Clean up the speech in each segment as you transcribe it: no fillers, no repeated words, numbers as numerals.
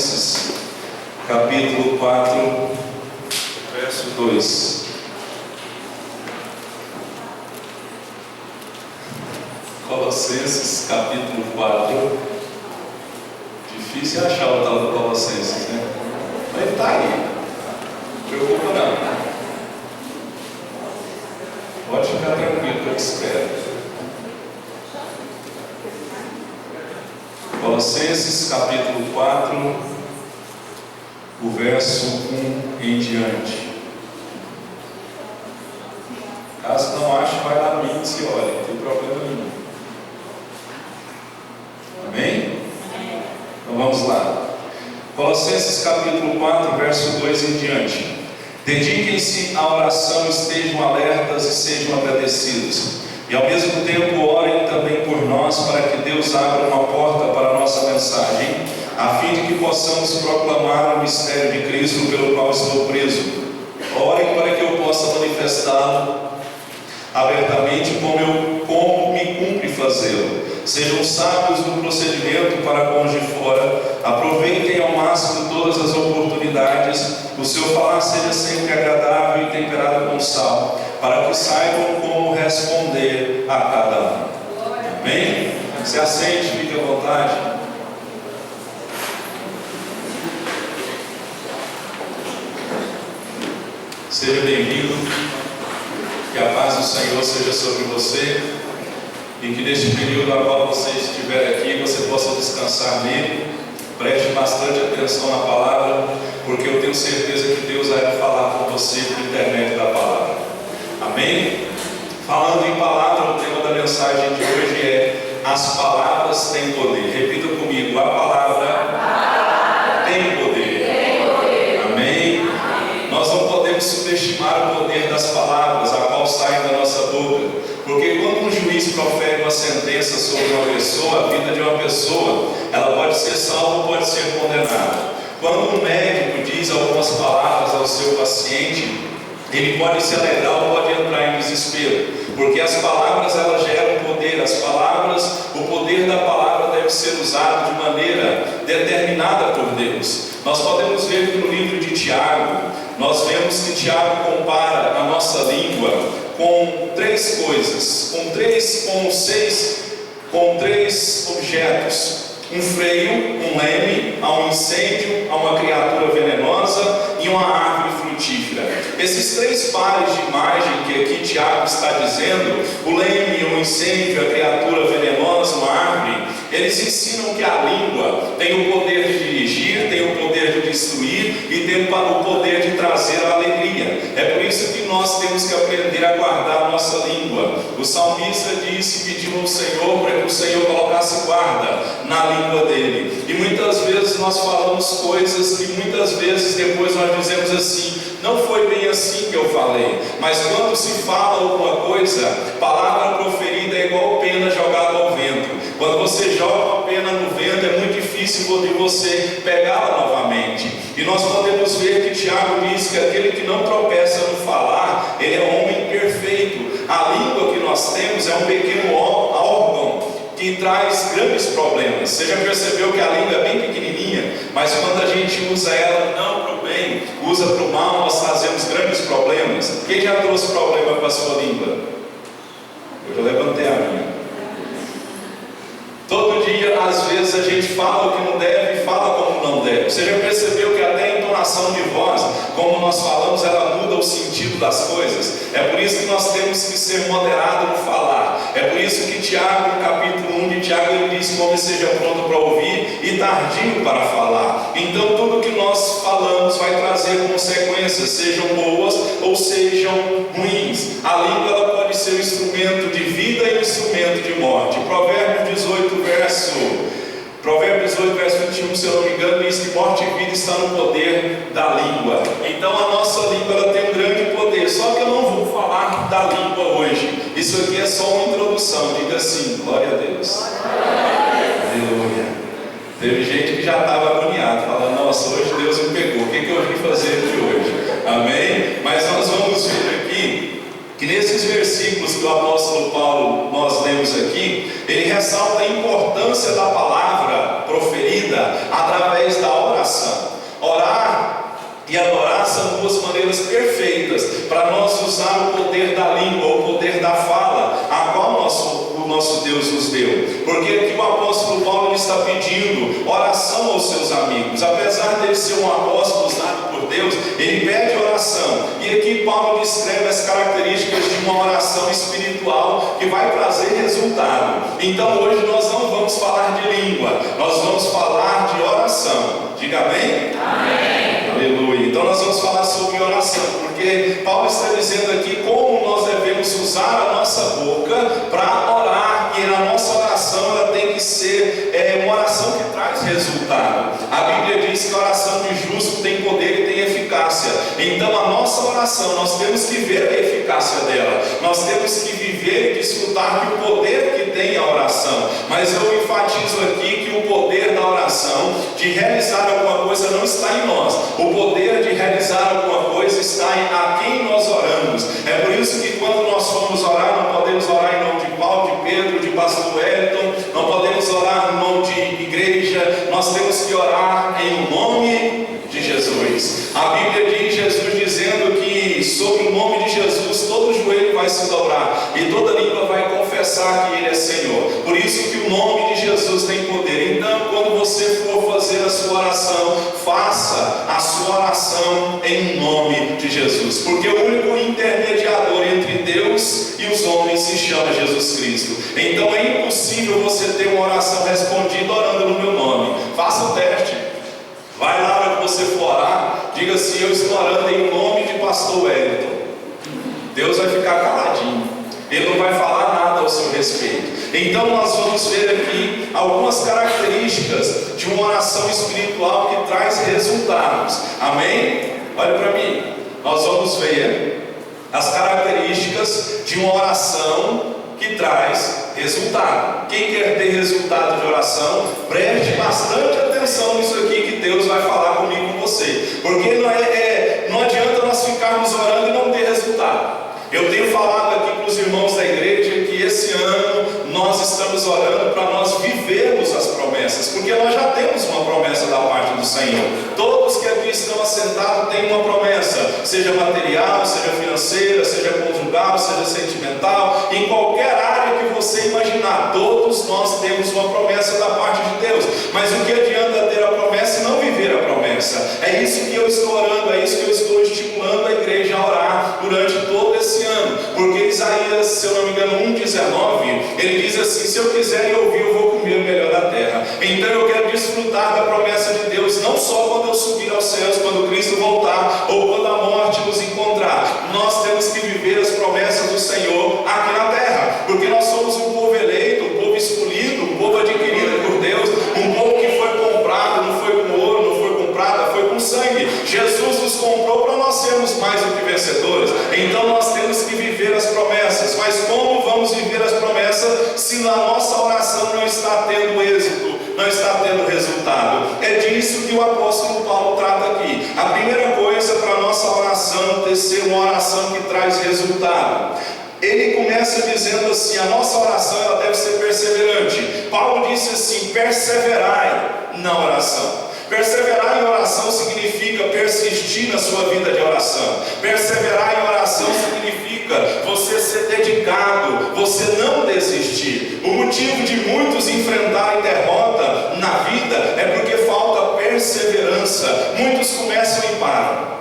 Colossenses, capítulo 4, verso 2. Colossenses, capítulo 4. Difícil achar o tal do Colossenses, né? Mas está aí. Não preocupa não. Pode ficar tranquilo que eu te espero. Colossenses, capítulo 4, o verso 1 em diante. Caso não ache, vai lá no índice e olha, não tem problema nenhum. Amém? Então vamos lá. Colossenses capítulo 4, verso 2 em diante. Dediquem-se à oração, estejam alertas e sejam agradecidos. E ao mesmo tempo orem também por nós, para que Deus abra uma porta para a nossa mensagem, a fim de que possamos proclamar o mistério de Cristo, pelo qual estou preso. Orem para que eu possa manifestá-lo abertamente, como me cumpre fazê-lo. Sejam sábios no procedimento para com os de fora, aproveitem ao máximo todas as oportunidades, o seu falar seja sempre agradável e temperado com sal, para que saibam como responder a cada um. Amém? Se assente, fique à vontade. Seja bem-vindo. Que a paz do Senhor seja sobre você, e que neste período a qual você estiver aqui, você possa descansar nele. Preste bastante atenção na palavra, porque eu tenho certeza que Deus vai falar com você por intermédio da palavra. Amém? Falando em palavra, o tema da mensagem de hoje é: as palavras têm poder. Repita comigo: a palavra tem poder. Amém? Nós não podemos subestimar o poder das palavras, a qual saem da nossa boca, porque quando um juiz profere uma sentença sobre uma pessoa, a vida de uma pessoa, ela pode ser salva ou pode ser condenada. Quando um médico diz algumas palavras ao seu paciente, ele pode se alegrar ou pode entrar em desespero, porque as palavras elas geram poder. As palavras, o poder da palavra deve ser usado de maneira determinada por Deus. Nós podemos ver que no livro de Tiago, nós vemos que Tiago compara a nossa língua com três coisas, com três objetos: um freio, um leme, a um incêndio, a uma criatura venenosa e uma árvore frutífera. Esses três pares de imagem que aqui Tiago está dizendo, o leme, o incêndio, a criatura venenosa, uma árvore, eles ensinam que a língua tem o poder de dirigir, tem o poder de destruir e tem o poder de trazer a alegria. É por isso que nós temos que aprender a guardar a nossa língua. O salmista disse, pediu ao Senhor para que o Senhor colocasse guarda na língua dele. E muitas vezes nós falamos coisas que muitas vezes depois nós dizemos assim: não foi bem assim que eu falei. Mas quando se fala alguma coisa, palavra proferida é igual pena jogada ao vento. Quando você joga uma pena no vento, é muito difícil de você pegá-la novamente. E nós podemos ver que Tiago diz que aquele que não tropeça no falar, ele é um homem perfeito. A língua que nós temos é um pequeno órgão que traz grandes problemas. Você já percebeu que a língua é bem pequenininha, mas quando a gente usa ela não para o bem, usa para o mal, nós trazemos grandes problemas. Quem já trouxe problema com a sua língua? Eu já levantei a minha. Todo dia, às vezes, a gente fala o que não deve e fala como não deve. Você já percebeu que até a entonação de voz, como nós falamos, ela muda o sentido das coisas? É por isso que nós temos que ser moderados no falar. É por isso que Tiago, no capítulo 1 de Tiago, ele diz: como seja pronto para ouvir e tardio para falar. Então tudo que nós falamos vai trazer consequências, sejam boas ou sejam ruins. A língua ela pode ser um instrumento de vida e um instrumento de morte. Provérbios 18, verso 21, se eu não me engano, diz que morte e vida está no poder da língua. Então a nossa língua ela tem um grande poder. Só que eu não vou falar da língua hoje. Isso aqui é só uma introdução. Diga assim: glória a Deus. Aleluia. Teve gente que já estava agoniado, falando: nossa, hoje Deus me pegou, o que eu vim fazer aqui hoje? Amém? Mas nós vamos ver aqui que nesses versículos que o apóstolo Paulo nós lemos aqui, ele ressalta a importância da palavra proferida através da oração. nosso Deus nos deu. Porque aqui o apóstolo Paulo ele está pedindo oração aos seus amigos. Apesar dele ser um apóstolo usado por Deus, ele pede oração. E aqui Paulo descreve as características de uma oração espiritual que vai trazer resultado. Então hoje nós não vamos falar de língua, nós vamos falar de oração. Diga amém? Amém. Aleluia. Então nós vamos falar sobre oração, porque Paulo está dizendo aqui como nós devemos usar a nossa boca para orar, e a nossa oração ela tem que ser uma oração que traz resultado. A Bíblia diz que a oração de justo tem poder e tem eficácia. Então a nossa oração, nós temos que ver a eficácia dela, nós temos que viver e desfrutar do poder que tem a oração. Mas eu enfatizo aqui que o poder da oração, de realizar alguma coisa, não está em nós. O poder de realizar alguma coisa está em a quem nós oramos. É por isso que quando nós formos orar, não podemos orar em nome de Paulo, de Pedro, de pastor Wellington, não podemos orar em nome de igreja, nós temos que orar em nome de Jesus. A Bíblia diz, Jesus dizendo que sobre o nome de Jesus todo joelho vai se dobrar e toda língua vai confessar que Ele é Senhor. Por isso que o nome de Jesus tem poder. Então quando você for fazer a sua oração, faça a sua oração em nome de Jesus, porque o único intermediador entre Deus e os homens se chama Jesus Cristo. Então é impossível você ter uma oração respondida orando no meu nome. Faça o teste. Vai lá na hora que você for orar, diga assim: eu estou orando em nome de pastor Wellington. Deus vai ficar caladinho, Ele não vai falar nada ao seu respeito. Então nós vamos ver aqui algumas características de uma oração espiritual que traz resultados. Amém? Olha para mim. Nós vamos ver as características de uma oração que traz resultado. Quem quer ter resultado de oração, preste bastante atenção nisso aqui que Deus vai falar comigo e com você. Porque não adianta nós ficarmos orando e não ter resultado. Eu tenho falado aqui para os irmãos da igreja que esse ano nós estamos orando para nós vivermos as promessas, porque nós já temos uma promessa da parte do Senhor. Todos que aqui estão assentados têm uma promessa, seja material, seja financeira, seja conjugal, seja sentimental, em qualquer área que você imaginar, todos nós temos uma promessa da parte de Deus. Mas o que adianta ter a promessa e não viver a promessa? É isso que eu estou orando, é isso que eu estou estimulando a igreja a orar durante todo esse ano, porque Isaías, se eu não me engano, 1,19, ele diz assim: se eu quiser e ouvir, eu vou comer o melhor da terra. Então eu quero desfrutar da promessa de Deus, não só quando eu subir aos céus, quando Cristo voltar, ou quando a morte nos encontrar. Nós temos que viver as promessas do Senhor aqui na terra, porque nós somos um povo eleito, um povo escolhido, um povo adquirido por Deus, um povo que foi comprado, não foi com ouro, não foi com prata, foi com sangue. Jesus nos comprou para nós sermos mais do que vencedores. Então nós temos que viver as promessas. Mas como vamos viver as promessas se na nossa oração não está tendo êxito, não está tendo resultado? É disso que o apóstolo Paulo trata aqui. A primeira coisa para a nossa oração ter ser uma oração que traz resultado. Ele começa dizendo assim: a nossa oração ela deve ser perseverante. Paulo disse assim: perseverai na oração. Perseverar em oração significa persistir na sua vida de oração. Perseverar em oração significa você ser dedicado, você não desistir. O motivo de muitos enfrentarem derrota na vida é porque falta perseverança. Muitos começam e param.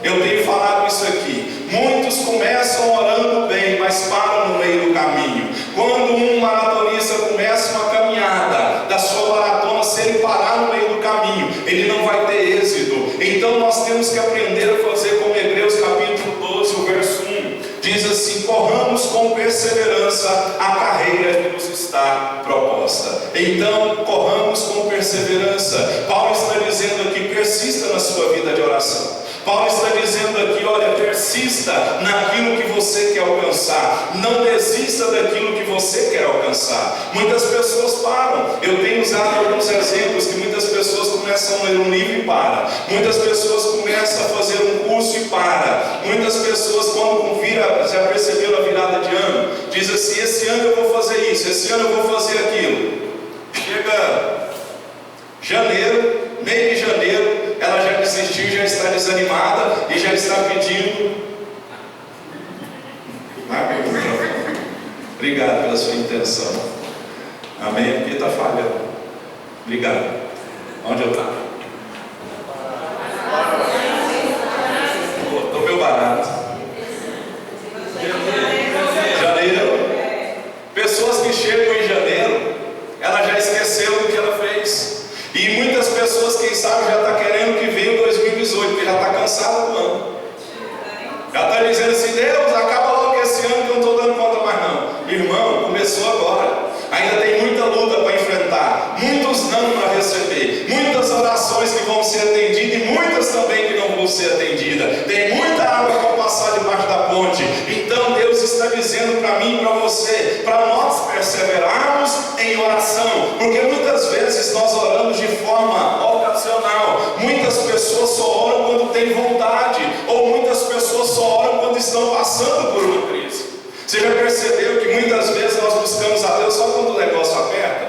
Eu tenho falado isso aqui. Muitos começam orando bem, mas param no meio do caminho. Quando um maratonista começa uma caminhada da sua maratona, se ele parar no meio do caminho, ele não vai ter êxito. Então nós temos que aprender a fazer como Hebreus capítulo 12, o verso 1. Diz assim: corramos com perseverança a carreira que nos está proposta. Então corramos com perseverança. Paulo está dizendo aqui: persista na sua vida de oração. Paulo está dizendo aqui: olha, persista naquilo que você quer alcançar, não desista daquilo que você quer alcançar. Muitas pessoas param. Eu tenho usado alguns exemplos que muitas pessoas começam a ler um livro e param. Muitas pessoas começam a fazer um curso e param. Muitas pessoas, quando já perceberam a virada de ano, diz assim: esse ano eu vou fazer isso, esse ano eu vou fazer aquilo. Chega janeiro, meio de janeiro, ela já desistiu, já está desanimada e já está pedindo. Obrigado pela sua intenção. Amém? Porque está falhando. Obrigado. Onde eu estava? Estou meio barato. Janeiro. Pessoas que chegam em janeiro, ela já esqueceu do que ela fez. E muitas pessoas, quem sabe, já está querendo que venha o 2018, porque já está cansado do ano. Já está dizendo assim: Deus, acaba logo esse ano que eu não estou dando conta mais não. Irmão, começou agora. Ainda tem muita luta para enfrentar, muitos não para receber, muitas orações que vão ser atendidas e muitas também que não vão ser atendidas. Tem muita água para passar debaixo da ponte. Então Deus está dizendo para mim e para você, para nós perseverarmos em oração, porque muitas vezes nós oramos de forma ocasional. Muitas pessoas só oram quando têm vontade, ou muitas pessoas só oram quando estão passando por uma crise. Você já percebeu que muitas vezes nós buscamos a Deus só quando o negócio aperta?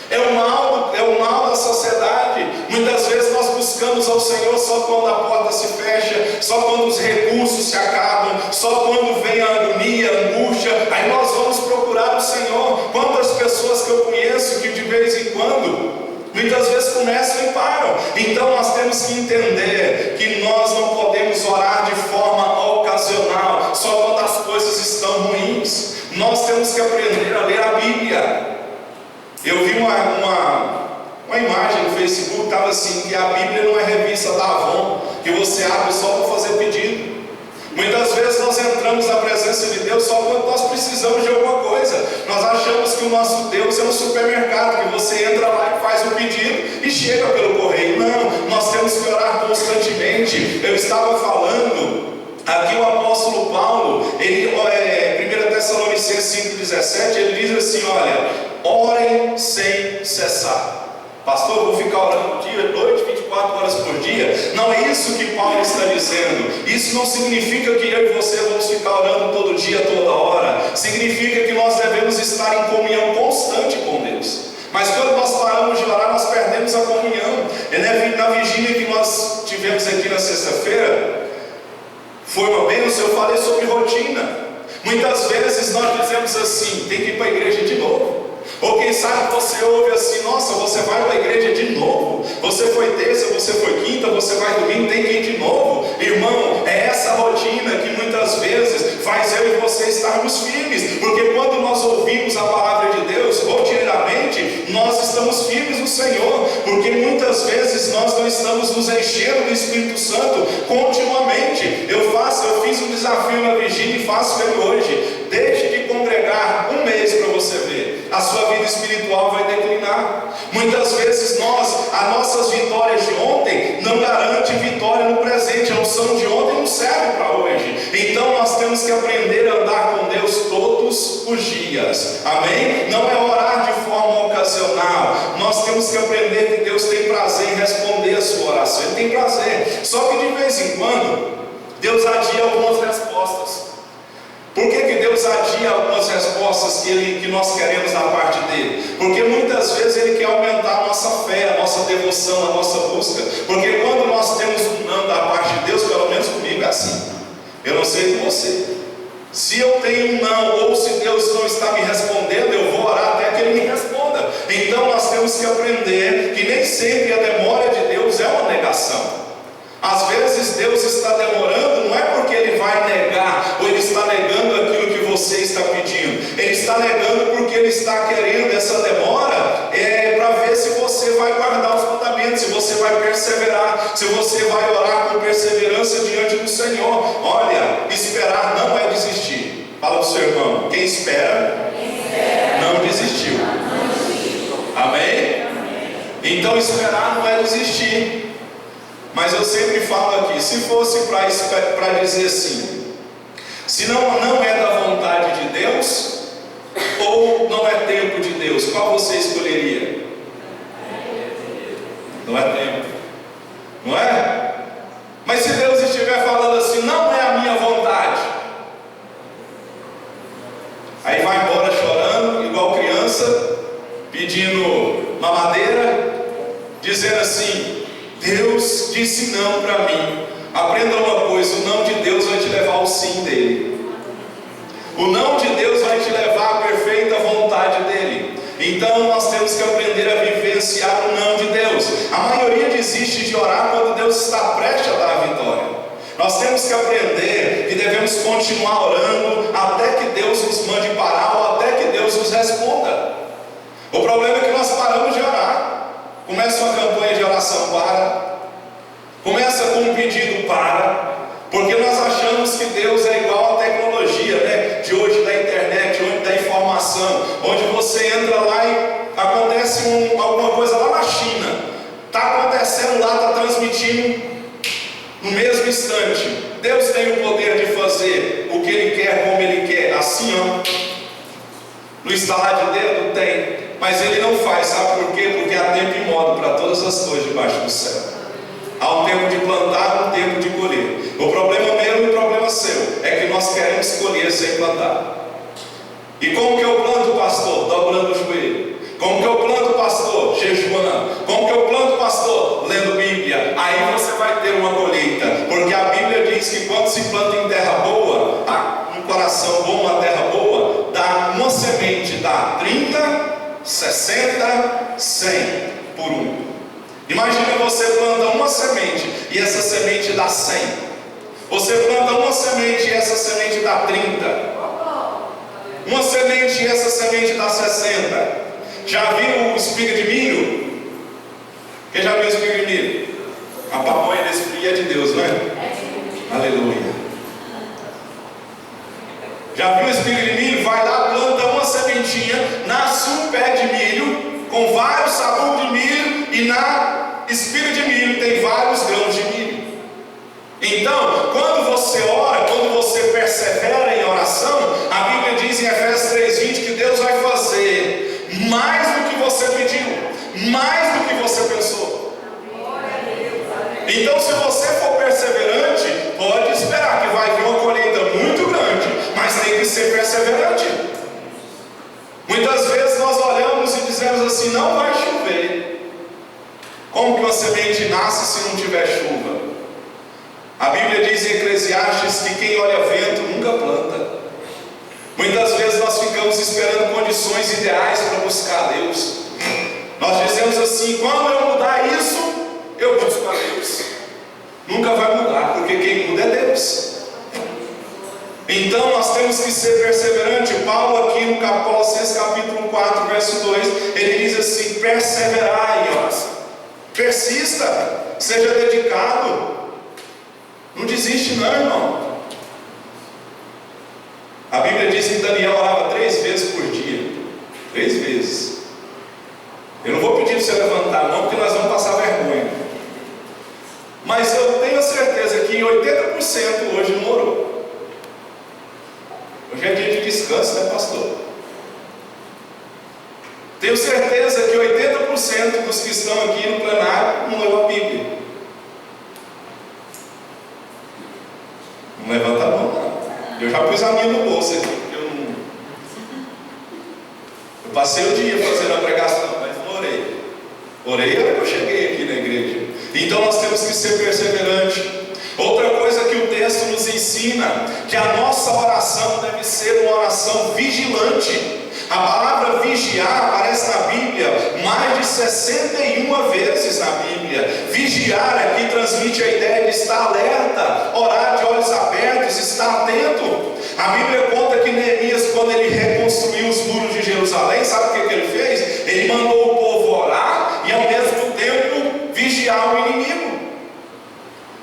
É o mal da sociedade. Muitas vezes nós buscamos ao Senhor só quando a porta se fecha, só quando os recursos se acabam, só quando vem a agonia, a angústia, aí nós vamos procurar o Senhor. Quantas pessoas que eu conheço que de vez em quando, muitas vezes começam e param. Então nós temos que entender que nós não podemos orar de forma ocasional, só quando as coisas estão ruins. Nós temos que aprender a ler a Bíblia. Eu vi uma imagem no Facebook, estava assim, que a Bíblia não é revista da Avon, que você abre só para fazer pedido. Muitas vezes nós entramos na presença de Deus só quando nós precisamos de alguma coisa. Nós achamos que o nosso Deus é um supermercado, que você entra lá e faz o pedido e chega pelo correio. Não, nós temos que orar constantemente. Eu estava falando aqui, o apóstolo Paulo, ele, 1 Tessalonicenses 5,17, ele diz assim: olha, orem sem cessar. Pastor, eu vou ficar orando dia, noite, 24 horas por dia. Não é isso que Paulo está dizendo. Isso não significa que eu e você vamos ficar orando todo dia, toda hora. Significa que nós devemos estar em comunhão constante com Deus. Mas quando nós paramos de orar, nós perdemos a comunhão. Na vigília que nós tivemos aqui na sexta-feira, foi uma bênção. Eu falei sobre rotina. Muitas vezes nós dizemos assim: tem que ir para a igreja de novo. Ou quem sabe você ouve assim: nossa, você vai para a igreja de novo? Você foi terça, você foi quinta, você vai domingo, tem que ir de novo. Irmão, é essa rotina que muitas vezes faz eu e você estarmos firmes. Porque quando nós ouvimos a palavra de Deus rotineiramente, nós estamos firmes no Senhor. Porque muitas vezes nós não estamos nos enchendo do Espírito Santo continuamente. Eu fiz um desafio na vigília e faço ele hoje. Deixe de congregar um mês para você ver. A sua vida espiritual vai declinar. Muitas vezes as nossas vitórias de ontem não garantem vitória no presente. A unção de ontem não serve para hoje. Então nós temos que aprender a andar com Deus todos os dias. Amém? Não é orar de forma ocasional. Nós temos que aprender que Deus tem prazer em responder a sua oração. Ele tem prazer. Só que de vez em quando Deus adia algumas respostas. Por que Deus adia algumas respostas que nós queremos da parte dele? Porque muitas vezes ele quer aumentar a nossa fé, a nossa devoção, a nossa busca. Porque quando nós temos um não da parte de Deus, pelo menos comigo é assim. Eu não sei com você. Se eu tenho um não, ou se Deus não está me respondendo, eu vou orar até que ele me responda. Então nós temos que aprender que nem sempre a demora de Deus é uma negação. Às vezes Deus está demorando, não é porque Ele vai negar, ou Ele está negando aquilo que você está pedindo. Ele está negando porque Ele está querendo essa demora, para ver se você vai guardar os mandamentos, se você vai perseverar, se você vai orar com perseverança diante do Senhor. Olha, esperar não é desistir. Fala para o seu irmão: quem espera, não desistiu. Amém? Então esperar não é desistir. Mas eu sempre falo aqui, se fosse para dizer assim, se não é da vontade de Deus, ou não é tempo de Deus, qual você escolheria? Não é tempo, não é? Mas se Deus estiver falando assim, não é a minha vontade, aí vai embora chorando, igual criança, pedindo mamadeira, dizendo assim: Deus disse não para mim. Aprenda uma coisa: o não de Deus vai te levar ao sim dele. O não de Deus vai te levar à perfeita vontade dele. Então nós temos que aprender a vivenciar o não de Deus. A maioria desiste de orar quando Deus está prestes a dar a vitória. Nós temos que aprender que devemos continuar orando até que Deus nos mande parar ou até que Deus nos responda. O problema é que nós paramos de orar. Começa uma campanha de oração, para. Começa com um pedido, para. Porque nós achamos que Deus é igual à tecnologia, né? De hoje, da internet, da informação, onde você entra lá e acontece alguma coisa lá na China. Está acontecendo lá, está transmitindo no mesmo instante. Deus tem o poder de fazer o que Ele quer, como Ele quer, assim, ó. No estalar de dedo tem, mas Ele não faz, sabe por quê? Porque há tempo e modo para todas as coisas debaixo do céu. Há um tempo de plantar, um tempo de colher. O problema meu e o problema seu é que nós queremos colher sem plantar. E como que eu planto, pastor? Dobrando o joelho. Como que eu planto, pastor? Jejuando. Como que eu planto, pastor? Lendo Bíblia. Aí você vai ter uma colheita, porque a Bíblia diz que quando se planta em terra boa, um coração bom, uma terra boa, dá uma semente, dá 30, 60, 100 por um. Imagina, você planta uma semente e essa semente dá 100. Você planta uma semente e essa semente dá 30. Uma semente e essa semente dá 60. Já viu o espiga de milho? Quem já viu o espiga de milho? A pamonha desse frio é de Deus, não é? Aleluia. Já viu o espiga de milho? Vai lá, planta uma sementinha, nasce um pé de milho com vários sabores de milho, e na espiga de milho tem vários grãos de milho. Então, quando você ora, quando você persevera em oração, a Bíblia diz em Efésios 3:20 que Deus vai fazer mais do que você pediu, mais do que você pensou. Então, se você for perseverante, pode esperar que vai vir uma colheita muito grande, mas tem que ser perseverante. Muitas vezes nós olhamos e dizemos assim: não vai chover. Como que uma semente nasce se não tiver chuva? A Bíblia diz em Eclesiastes que quem olha vento nunca planta. Muitas vezes nós ficamos esperando condições ideais para buscar Deus. Nós dizemos assim: quando eu mudar isso, eu busco a Deus. Nunca vai mudar, porque quem muda é Deus. Então nós temos que ser perseverante. Paulo aqui no Colossenses capítulo 4, verso 2, ele diz assim: perseverai em oração. Persista, seja dedicado. Não desiste não, irmão. A Bíblia diz que Daniel orava 3 vezes por dia. 3 vezes. Eu não vou pedir para você levantar não, porque nós vamos passar vergonha. Mas eu tenho a certeza que 80% hoje não orou. Hoje é dia de descanso, né, pastor? Tenho certeza que 80% dos que estão aqui no plenário não leu a Bíblia. Não levanta a mão, não. Eu já pus a minha no bolso aqui, porque eu passei o dia fazendo a pregação, mas não orei. Orei na hora que eu cheguei aqui na igreja. Então nós temos que ser perseverantes. Outra coisa que o texto nos ensina, que a nossa oração deve ser uma oração vigilante. A palavra vigiar aparece na Bíblia mais de 61 vezes na Bíblia. Vigiar aqui transmite a ideia de estar alerta, orar de olhos abertos, estar atento. A Bíblia conta que Neemias, quando ele reconstruiu os muros de Jerusalém, sabe o que ele fez? Ele mandou o povo orar e ao mesmo tempo vigiar o inimigo.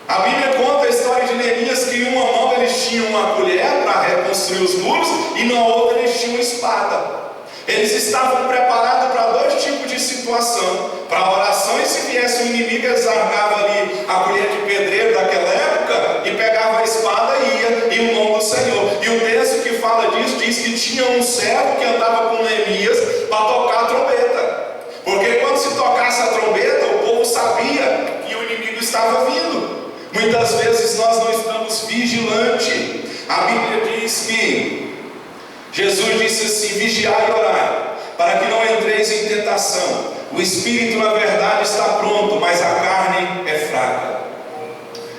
A Bíblia conta a história de Neemias que em uma mão eles tinham uma colher para reconstruir os muros e na outra eles tinham uma espada. Eles estavam preparados para 2 tipos de situação: para a oração, e se viesse um inimigo eles largavam ali a colher de pedreiro daquela época e pegava a espada e ia em nome do Senhor. E o texto que fala disso diz que tinha um servo que andava com Neemias para tocar a trombeta, porque quando se tocasse a trombeta o povo sabia que o inimigo estava vindo. Muitas vezes nós não estamos vigilantes. A Bíblia diz que Jesus disse assim: vigiai e orai, para que não entreis em tentação. O espírito na verdade está pronto, mas a carne é fraca.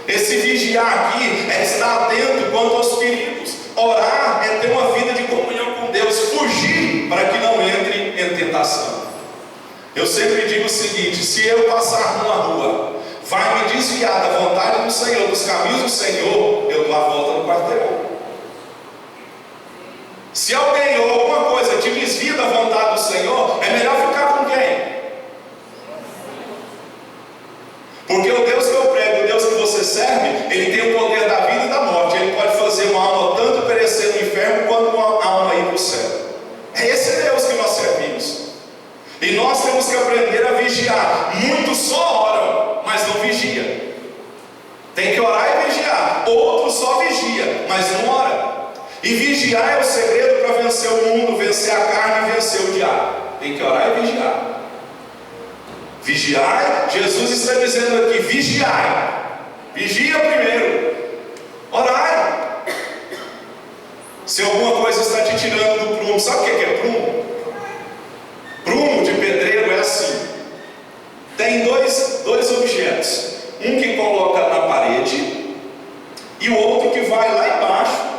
Esse vigiar aqui é estar atento quanto aos perigos. Orar é ter uma vida de comunhão com Deus. Fugir para que não entre em tentação. Eu sempre digo o seguinte: se eu passar numa rua, vai me desviar da vontade do Senhor, dos caminhos do Senhor, eu dou a volta no quarteirão. Se alguém ou alguma coisa te desvia da vontade do Senhor, é melhor ficar com quem? Porque o Deus que eu prego, o Deus que você serve, Ele tem o poder da vida e da morte. Ele pode fazer uma alma tanto perecer no inferno, quanto uma alma ir para o céu. É esse Deus que nós servimos. E nós temos que aprender a vigiar. Muitos só oram, mas não vigiam. Tem que orar e vigiar. Outros só vigia, mas não ora. E vigiar é o segredo para vencer o mundo, vencer a carne e vencer o diabo. Tem que orar e vigiar. Vigiai, Jesus está dizendo aqui: vigiai. Vigia primeiro. Orai. Se alguma coisa está te tirando do prumo, sabe o que é prumo? Prumo de pedreiro é assim: tem dois objetos, um que coloca na parede e o outro que vai lá embaixo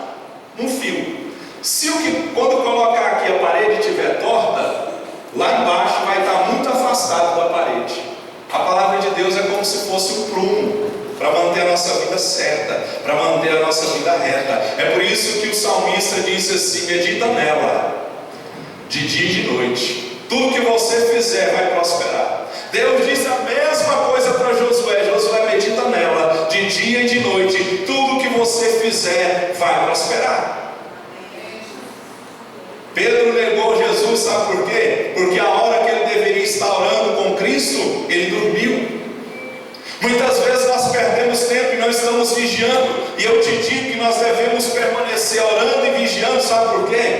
no fio. Se o que, quando colocar aqui a parede estiver torta, lá embaixo vai estar muito afastado da parede. A palavra de Deus é como se fosse um prumo para manter a nossa vida certa, para manter a nossa vida reta. É por isso que o salmista disse assim: medita nela de dia e de noite. Tudo que você fizer vai prosperar. Deus disse a mesma coisa para Josué: Josué, medita nela de dia e de noite. Tudo que você fizer vai prosperar. Pedro negou Jesus, sabe por quê? Porque a hora que ele deveria estar orando com Cristo, ele dormiu. Muitas vezes nós perdemos tempo e não estamos vigiando. E eu te digo que nós devemos permanecer orando e vigiando, sabe por quê?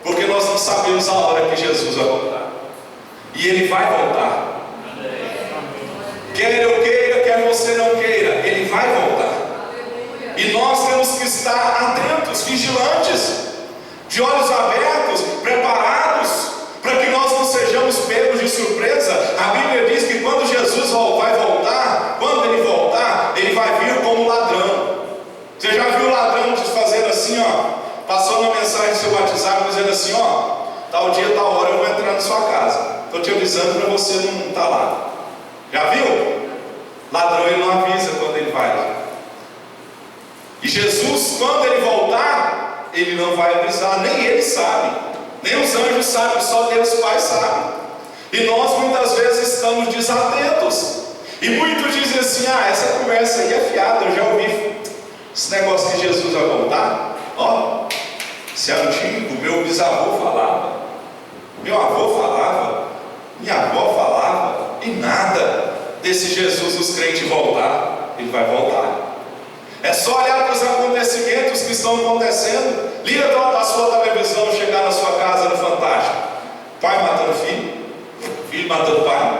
Porque nós não sabemos a hora que Jesus vai voltar. E Ele vai voltar. Quer eu queira, quer você não queira, Ele vai voltar. E nós temos que estar atentos, vigilantes, de olhos abertos, preparados, para que nós não sejamos pegos de surpresa. A Bíblia diz que quando Jesus vai voltar, quando Ele voltar, Ele vai vir como ladrão. Você já viu o ladrão fazendo assim, ó? Passou uma mensagem no seu WhatsApp dizendo assim: ó, tal dia, tal hora eu vou entrar na sua casa. Estou te avisando para você não estar lá. Já viu? Ladrão, ele não avisa quando ele vai. E Jesus, quando Ele voltar, Ele não vai avisar, nem Ele sabe, nem os anjos sabem, só Deus Pai sabe. E nós muitas vezes estamos desatentos. E muitos dizem assim: ah, essa conversa aí é fiada, eu já ouvi esse negócio que Jesus vai voltar. Ó, isso é antigo, meu bisavô falava, meu avô falava, minha avó falava, e nada desse Jesus dos crentes voltar. Ele vai voltar. É só olhar para os acontecimentos que estão acontecendo. Liga a sua televisão, chegar na sua casa no Fantástico: pai matando filho, filho matando pai,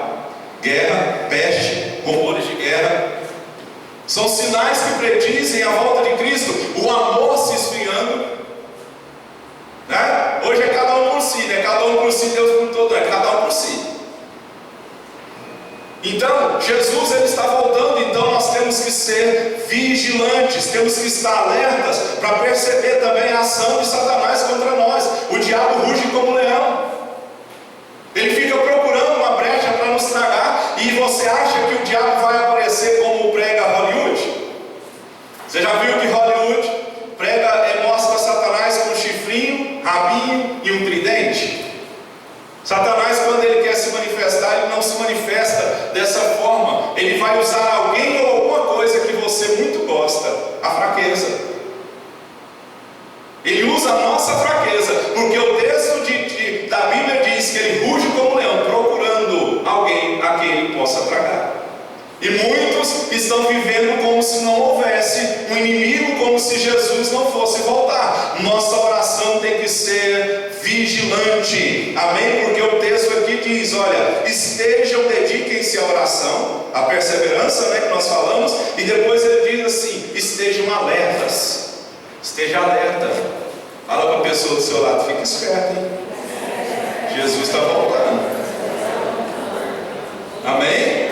guerra, peste, rumores de guerra. São sinais que predizem a volta de Cristo. O amor se esfriando, né? Hoje é cada um por si, né? Cada um por si, Deus por todo, é cada um por si. Então, Jesus, Ele está voltando. Então nós temos que ser vigilantes, temos que estar alertas para perceber também a ação de Satanás contra nós. O diabo ruge como um leão. Ele fica procurando uma brecha para nos tragar. E você acha que o diabo vai aparecer como prega Hollywood? Você já viu que Hollywood prega, mostra Satanás com um chifrinho, rabinho e um tridente? Satanás, quando ele quer se manifestar, ele não se manifesta dessa forma. Ele vai usar alguém ou alguma coisa que você muito gosta, a fraqueza. Ele usa a nossa fraqueza, porque o texto da Bíblia diz que ele ruge como um leão, procurando alguém a quem ele possa tragar. E muitos estão vivendo como se não houvesse um inimigo, como se Jesus não fosse voltar. Nossa oração tem que ser vigilante, amém? Porque o texto aqui diz: olha, estejam, dediquem-se à oração, à perseverança, né, que nós falamos. E depois ele diz assim: estejam alertas. Esteja alerta. Fala para a pessoa do seu lado: fica esperto, hein? Jesus está voltando. Amém?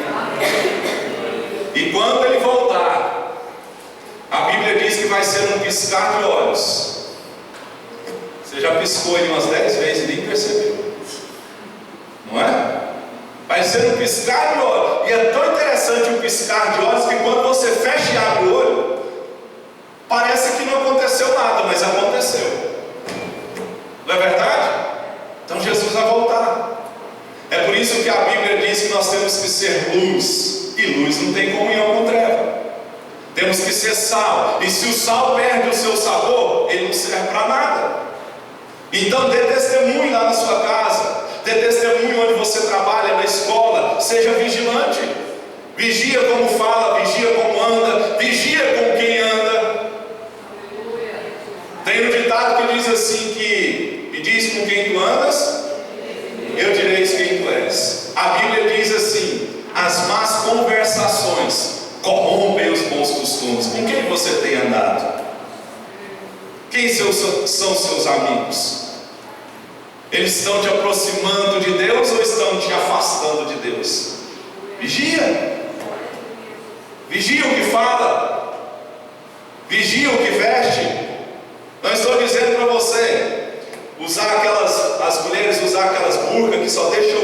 E quando Ele voltar, a Bíblia diz que vai ser um piscar de olhos. Você já piscou ele umas 10 vezes e nem percebeu, não é? Vai ser um piscar de olhos. E é tão interessante o piscar de olhos que quando você fecha e abre o olho, parece que não aconteceu nada, mas aconteceu. Não é verdade? Então Jesus vai voltar. É por isso que a Bíblia diz que nós temos que ser luz, e luz não tem comunhão com treva. Temos que ser sal, e se o sal perde o seu sabor, ele não serve para nada. Então dê testemunho lá na sua casa, dê testemunho onde você trabalha, na escola. Seja vigilante, vigia como fala, vigia como anda, vigia com quem anda. Tem um ditado que diz assim, que me diz com quem tu andas, eu direi quem tu és. A Bíblia diz assim: as más conversações corrompem os bons costumes. Com quem você tem andado? Quem são seus amigos? Eles estão te aproximando de Deus ou estão te afastando de Deus? Vigia. Vigia o que fala. Vigia o que veste. Não estou dizendo para você usar as mulheres usar aquelas burcas que só deixam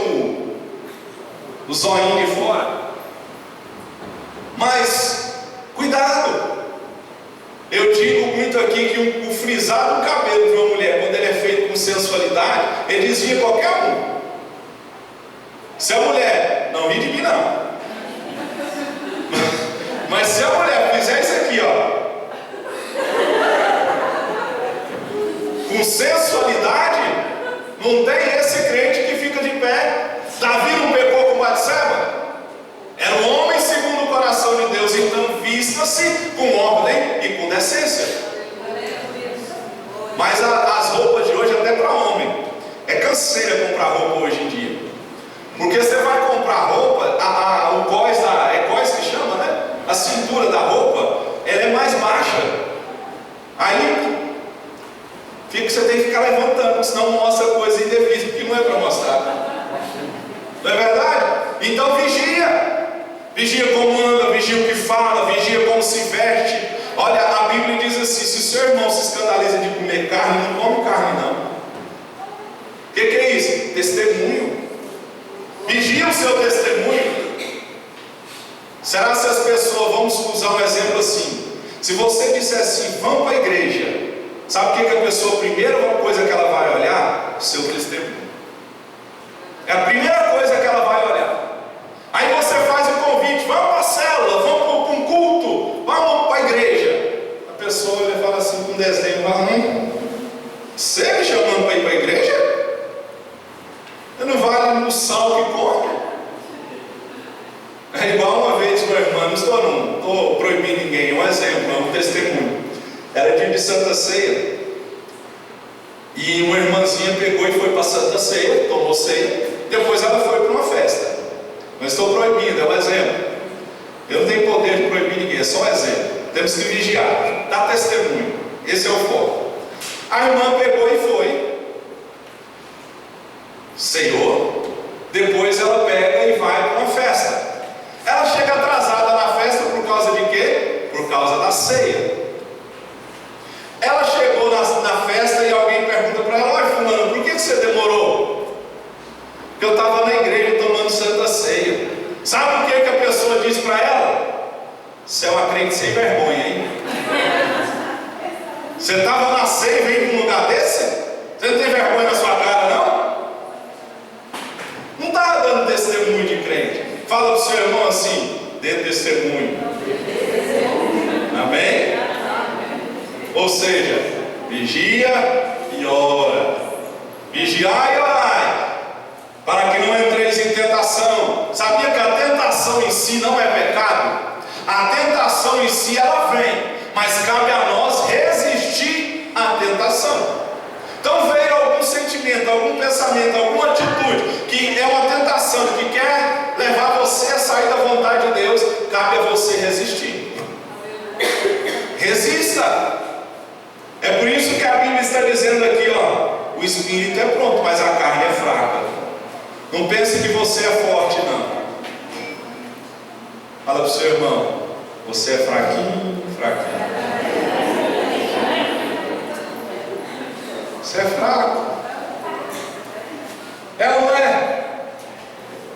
o zoinho de fora. Mas cuidado. Eu digo muito aqui que o frisar do cabelo de uma mulher, quando ele é feito com sensualidade, ele desvia qualquer um. Se a mulher, não ri de mim não, mas se a mulher fizer isso aqui, ó, com sensualidade, não tem esse crente que fica de pé. Davi não pecou com Batseba? Era um homem segundo o coração de Deus. Então vista-se com ordem e com decência. Mas as roupas de hoje, até para homem, é canseira comprar roupa hoje em dia. Porque você vai comprar roupa, o cós é cós que chama, né? A cintura da roupa, ela é mais baixa. Aí você tem que ficar levantando, senão mostra coisa indevida que não é para mostrar. Não é verdade? Então vigia. Vigia como anda, vigia o que fala, vigia como se veste. Olha, a Bíblia diz assim: se o seu irmão se escandaliza de comer carne, não come carne não. O que é isso? Testemunho. Vigia o seu testemunho. Será se as pessoas, vamos usar um exemplo assim, se você disser assim, vamos para a igreja, sabe o que a pessoa, a primeira coisa que ela vai olhar? O seu testemunho. É a primeira coisa que ela vai olhar. Aí você faz o convite: vamos para a célula, vamos para um culto, vamos para a igreja. A pessoa ele fala assim com desenho: você me chamando para ir para a igreja? Eu não vale no sal que come. É igual uma vez com a irmã, não estou proibindo ninguém, é um exemplo, é um testemunho. Era dia de Santa Ceia, e uma irmãzinha pegou e foi para a Santa Ceia, tomou ceia, depois ela foi para uma festa. Não estou proibindo, é um exemplo. Eu não tenho poder de proibir ninguém, é só um exemplo. Temos que vigiar, dar testemunho. Esse é o foco. A irmã pegou e foi, ceiou, depois ela pega e vai para uma festa. Ela chega atrasada na festa por causa de quê? Por causa da ceia. Ela chegou na festa e alguém pergunta para ela: olha, fulano, por que você demorou? Porque eu estava na igreja tomando Santa Ceia. Sabe o que a pessoa diz para ela? Você é uma crente sem vergonha, hein? Você estava na ceia e veio para um lugar desse? Você não tem vergonha na sua cara, não? Não está dando testemunho de crente. Fala para o seu irmão assim: dê testemunho. Amém? Ou seja, vigia e ora. Vigiai e orai, para que não entreis em tentação. Sabia que a tentação em si não é pecado? A tentação em si ela vem, mas cabe a nós resistir à tentação. Então veio algum sentimento, algum pensamento, alguma atitude que é uma tentação, que quer levar você a sair da vontade de Deus, cabe a você resistir. Resista. É por isso que a Bíblia está dizendo aqui, ó, o espírito é pronto, mas a carne é fraca. Não pense que você é forte, não. Fala para o seu irmão: você é fraquinho, fraquinho. Você é fraco. É ou não é?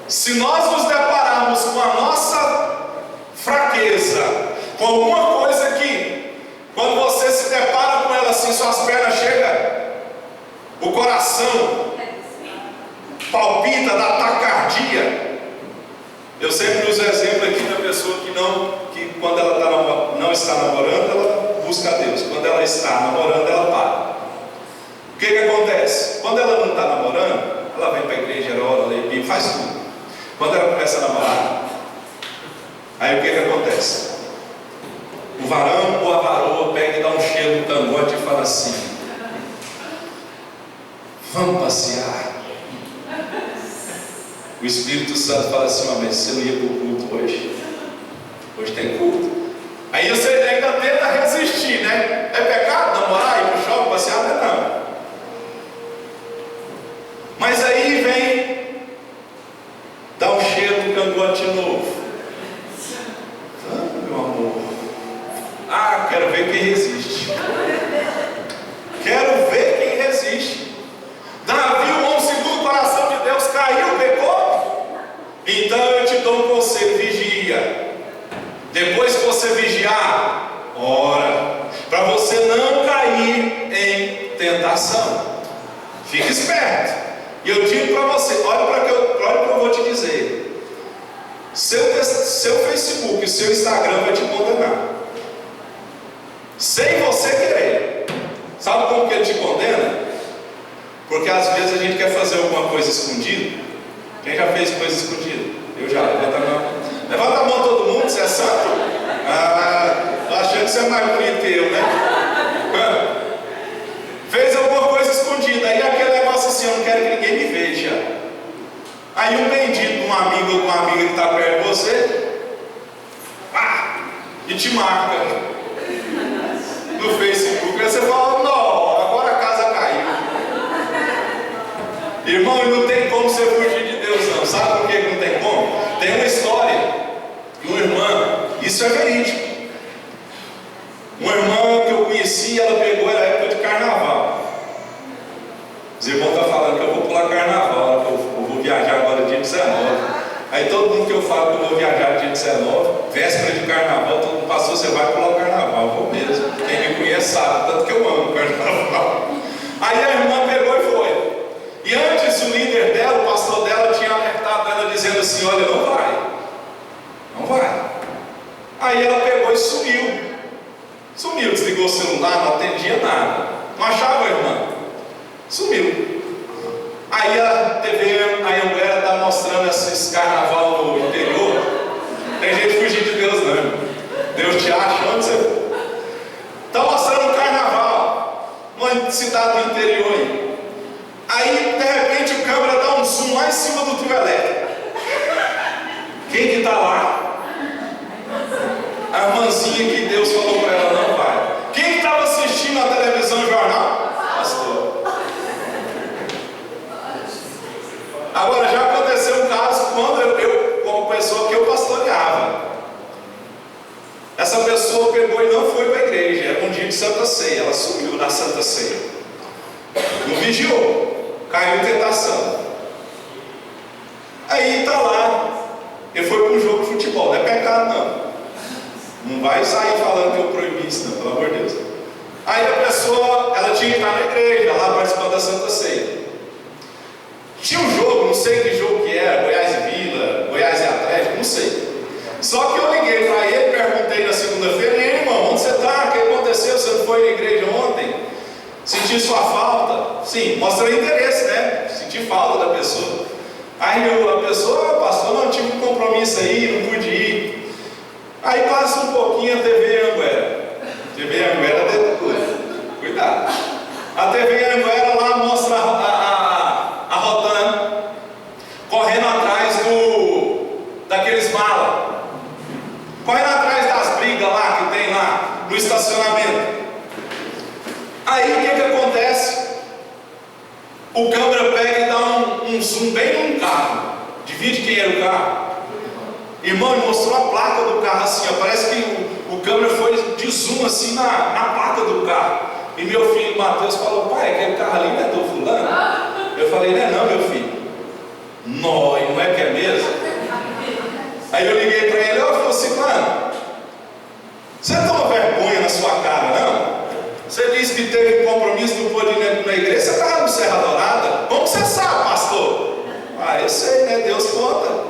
Se nós nos depararmos com a nossa fraqueza, com alguma coisa que, quando você se depara com ela assim, suas pernas chegam, o coração palpita, dá taquicardia. Eu sempre uso o exemplo aqui da pessoa que quando ela não está namorando, ela busca a Deus. Quando ela está namorando, ela para. O que acontece? Quando ela não está namorando, ela vem para a igreja, ela ora, lê Bíblia, faz tudo. Quando ela começa a namorar, aí o que acontece? O varão ou a varoa pega e dá um cheiro no cangote e fala assim: vamos passear. O Espírito Santo fala assim: mas você não ia para o culto hoje? Hoje tem culto. Aí você ainda tenta resistir, né? É pecado namorar, ir para o shopping, passear? Não. Mas aí vem, dá um cheiro no cangote novo. Ah, meu amor. Ah, quero ver quem resiste. Quero ver quem resiste. Davi, o homem segundo o coração de Deus, caiu, pecou? Então eu te dou um conselho: vigia. Depois que você vigiar, ora, para você não cair em tentação. Fique esperto. E eu digo para você, olha para o que eu vou te dizer. Seu Facebook e seu Instagram vai te condenar, sem você querer. Sabe como que ele te condena? Porque às vezes a gente quer fazer alguma coisa escondida. Quem já fez coisa escondida? Eu já. Levanta a mão todo mundo, você é santo? Tô achando que você é mais bonito que eu, né? Fez alguma coisa escondida, aí aquele negócio assim: eu não quero que ninguém me veja. Aí um bendito, um amigo ou uma amiga que está perto de você, e te marca no Facebook. Aí você fala: não, agora a casa caiu. Irmão, não tem como você fugir de Deus, não. Sabe por que não tem como? Tem uma história de uma irmã, isso é verídico. Uma irmã que eu conheci, ela pegou, era época de carnaval. Os irmãos estão falando que eu vou pular carnaval, que eu vou viajar agora dia 19. Aí todo mundo que eu falo que eu vou viajar dia 19, véspera de carnaval, todo mundo passou: você vai pular o carnaval. Vou mesmo. Quem me conhece sabe, tanto que eu amo carnaval. Aí a irmã pegou e foi. E antes o líder dela, o pastor dela, tinha alertado ela dizendo assim: olha, não vai. Não vai. Aí ela pegou e sumiu. Sumiu, desligou o celular, não atendia nada. Não achava a irmã. Sumiu. Aí a TV Anhanguera está mostrando esses carnaval no interior. Tem gente fugir de Deus, não. Deus te acha onde você está mostrando o carnaval, uma cidade do interior aí. Aí de repente o câmera dá um zoom lá em cima do trio elétrico. Quem que está lá? A irmãzinha que Deus falou para ela: não vai. Quem estava assistindo a televisão e jornal? Pastor. Agora, já aconteceu um caso quando eu como pessoa que eu pastoreava. Essa pessoa pegou e não foi para a igreja. Era um dia de Santa Ceia. Ela sumiu na Santa Ceia. Não vigiou. Caiu em tentação. Aí está lá. Ele foi para um jogo de futebol. Não é pecado, não. Não vai sair falando que eu proibi isso, não, pelo amor de Deus. Aí a pessoa, ela tinha que estar na igreja, lá participando da Santa Ceia. Tinha um jogo, não sei que jogo que era, Goiás e Vila, Goiás e Atlético, não sei. Só que eu liguei para ele, perguntei na segunda-feira: e aí, irmão, onde você está? O que aconteceu? Você não foi na igreja ontem? Senti sua falta? Sim, mostrei interesse, né? Senti falta da pessoa. Aí a pessoa: pastor, não, tive um compromisso aí, não pude ir. Aí passa um pouquinho a TV Anhanguera. TV Anhanguera dentro tudo. Cuidado. A TV Anhanguera lá mostra a Rotan correndo atrás daqueles malas. Correndo atrás das brigas lá que tem lá no estacionamento. Aí o que acontece? O câmera pega e dá um zoom bem num carro. Divide quem era o carro. Irmão, ele mostrou a placa do carro assim, ó, parece que o câmera foi de zoom assim na placa do carro. E meu filho Mateus falou: pai, aquele carro ali não é do fulano? Eu falei: não é não, meu filho. Não é que é mesmo? Aí eu liguei para ele: ó, Fulano, você toma vergonha na sua cara, não? Você disse que teve compromisso do poder na igreja, você estava no Serra Dourada. Como você sabe, pastor? Ah, eu sei, né? Deus conta.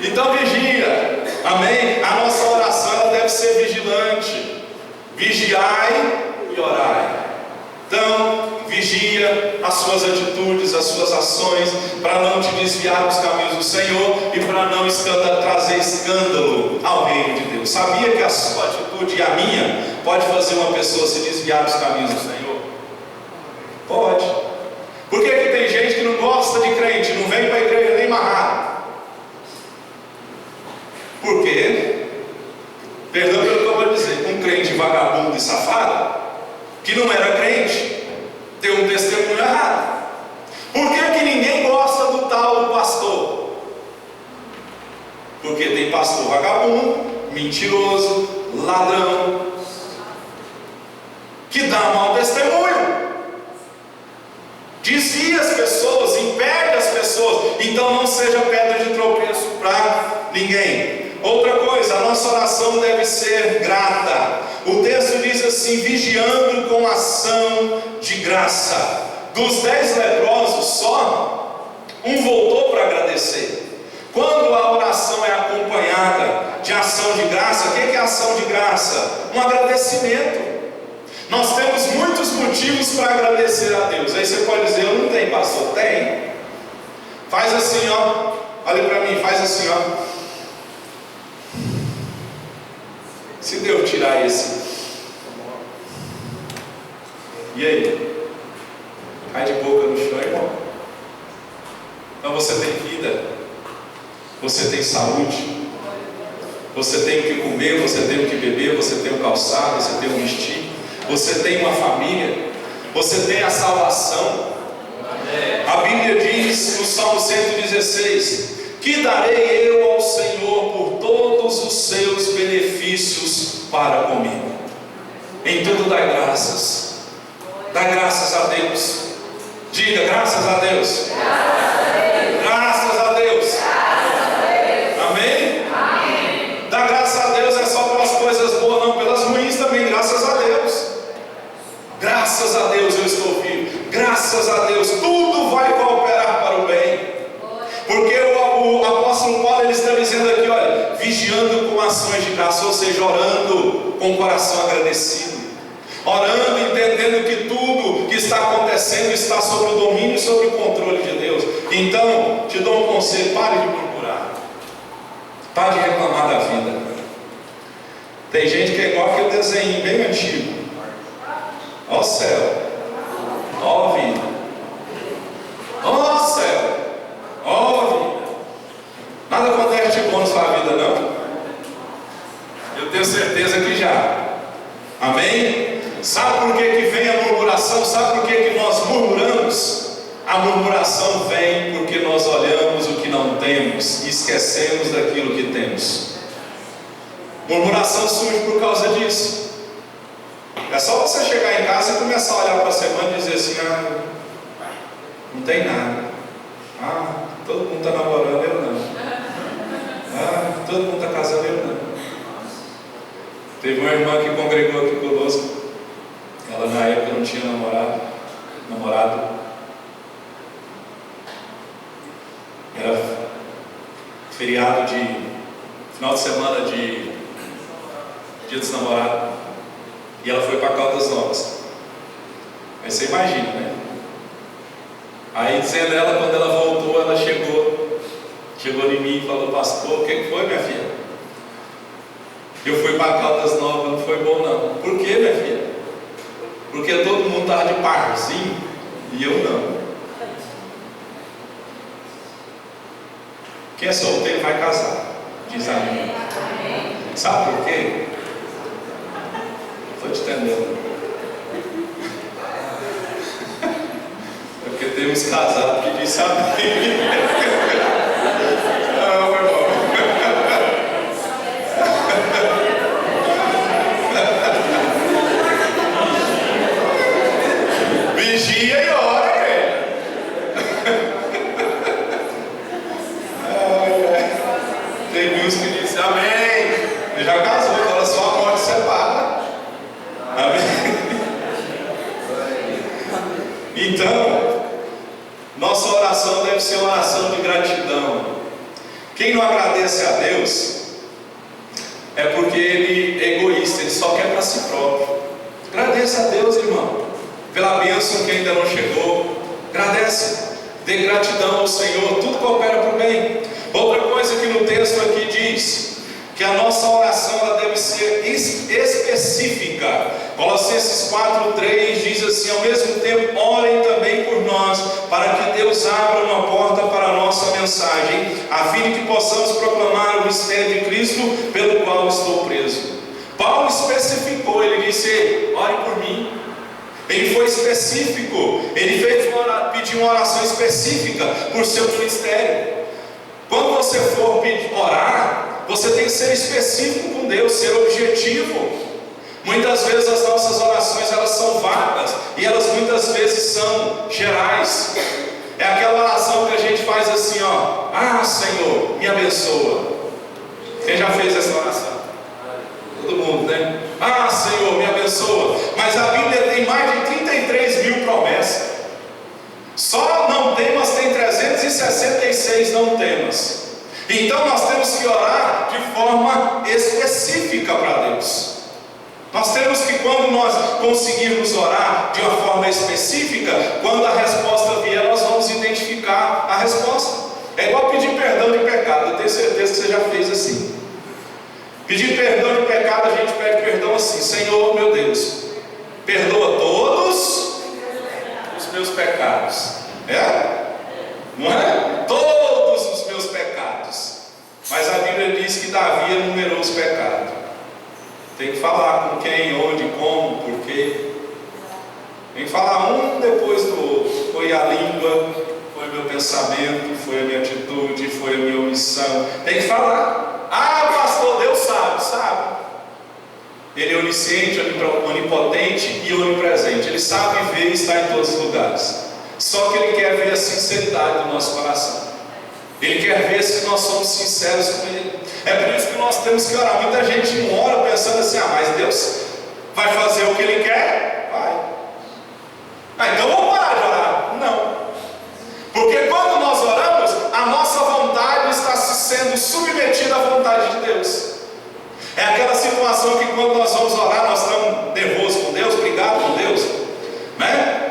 Então vigia, amém? A nossa oração ela deve ser vigilante. Vigiai e orai. Então, vigia as suas atitudes, as suas ações, para não te desviar dos caminhos do Senhor e para não trazer escândalo ao reino de Deus. Sabia que a sua atitude e a minha pode fazer uma pessoa se desviar dos caminhos do Senhor? Pode. Por que tem gente que não gosta de crente, não vem para a igreja nem marrado? Por quê? Perdão pelo que eu vou dizer, um crente vagabundo e safado, que não era crente, deu um testemunho errado. Por que ninguém gosta do tal do pastor? Porque tem pastor vagabundo, mentiroso, ladrão, que dá mau testemunho, desvia as pessoas, impede as pessoas. Então não seja pedra de tropeço para ninguém. Outra coisa, a nossa oração deve ser grata. O texto diz assim: vigiando com ação de graça. Dos 10 leprosos só, um voltou para agradecer. Quando a oração é acompanhada de ação de graça, o que é ação de graça? Um agradecimento. Nós temos muitos motivos para agradecer a Deus. Aí você pode dizer: eu não tenho, pastor. Tem. Faz assim, ó. Olha para mim, faz assim, ó. Se Deus tirar esse, e aí? Cai de boca no chão, irmão. Então você tem vida, você tem saúde, você tem o que comer, você tem o que beber, você tem o calçado, você tem o vestir, você tem uma família, você tem a salvação. A Bíblia diz no Salmo 116: que darei eu ao Senhor por todos os seus benefícios para comigo? Em tudo dai graças. Dá graças a Deus. Diga: graças a Deus. Graças a Deus. Amém? Dá graças a Deus é só pelas coisas boas, não pelas ruins também. Graças a Deus. Graças a Deus eu estou vivo. Graças a Deus tudo vai cooperar para o bem. Porque o apóstolo Paulo ele está dizendo aqui, olha, vigiando com ações de graça, ou seja, orando com o coração agradecido, orando, entendendo que tudo que está acontecendo está sob o domínio e sob o controle de Deus. Então, te dou um conselho: pare de murmurar, pare de reclamar da vida. Tem gente que é igual aquele desenho bem antigo: ó céu, ó vida, ó céu, ó vida. Nada acontece de bom na sua vida, não. Eu tenho certeza que já. Amém? Sabe por que vem a murmuração? Sabe por que nós murmuramos? A murmuração vem porque nós olhamos o que não temos e esquecemos daquilo que temos. Murmuração surge por causa disso. É só você chegar em casa e começar a olhar para a semana e dizer assim: ah, não tem nada. Ah, todo mundo está namorando, eu não. Ah, todo mundo está casando, eu não. Teve uma irmã que congregou aqui conosco. Ela na época não tinha namorado. Era feriado de final de semana de Dia dos Namorados. E ela foi para Caldas Novas. Aí você imagina, né? Aí dizendo ela, quando ela voltou, ela chegou em mim e falou: pastor, o que foi, minha filha? Eu fui para Caldas Novas, não foi bom não. Por quê, minha filha? Porque todo mundo estava de parzinho e eu não. Quem é solteiro vai casar, diz a minha. Sabe por quê? Estou te entendendo. É porque tem uns casados que dizem amém. Não, meu irmão. que disse amém. Ele já casou, agora só a morte separa. Amém? Então, nossa oração deve ser uma oração de gratidão. Quem não agradece a Deus é porque ele é egoísta, ele só quer para si próprio. Agradeça a Deus, irmão, pela bênção que ainda não chegou. Agradece, dê gratidão ao Senhor, tudo coopera para o bem. Outra coisa que no texto aqui diz, que a nossa oração ela deve ser específica. Colossenses 4:3 diz assim: ao mesmo tempo orem também por nós, para que Deus abra uma porta para a nossa mensagem, a fim de que possamos proclamar o mistério de Cristo, pelo qual estou preso. Paulo especificou, ele disse: ore por mim. Ele foi específico, ele pediu uma oração específica por seu ministério. Quando você for orar, você tem que ser específico com Deus, ser objetivo. Muitas vezes as nossas orações elas são vagas e elas muitas vezes são gerais. É aquela oração que a gente faz assim, ó: ah, Senhor, me abençoa. Quem já fez essa oração? Todo mundo, né? Ah, Senhor, me abençoa. Mas a Bíblia tem mais de 33 mil promessas. Só não temas tem 366 não temas. Então nós temos que orar de forma específica para Deus. Nós temos que, quando nós conseguirmos orar de uma forma específica, quando a resposta vier, nós vamos identificar a resposta. É igual pedir perdão de pecado. Eu tenho certeza que você já fez assim. Pedir perdão de pecado, a gente pede perdão assim: Senhor meu Deus, perdoa todos os meus pecados. Não é? Todos os meus pecados. Mas a Bíblia diz que Davi enumerou os pecados. Tem que falar com quem, onde, como, por quê. Tem que falar um depois do outro. Foi a língua, foi o meu pensamento, foi a minha atitude, foi a minha omissão. Tem que falar. Ah, pastor, Deus sabe. Ele é onisciente, onipotente e onipresente. Ele sabe ver e está em todos os lugares. Só que Ele quer ver a sinceridade do nosso coração. Ele quer ver se nós somos sinceros com Ele. É por isso que nós temos que orar. Muita gente não ora pensando assim: ah, mas Deus vai fazer o que Ele quer? Vai. Ah, então vamos parar de orar. Não. Porque quando nós oramos, a nossa vontade está sendo submetida à vontade de Deus. É aquela situação que quando nós vamos orar, nós estamos nervosos com Deus, brigados com Deus, né?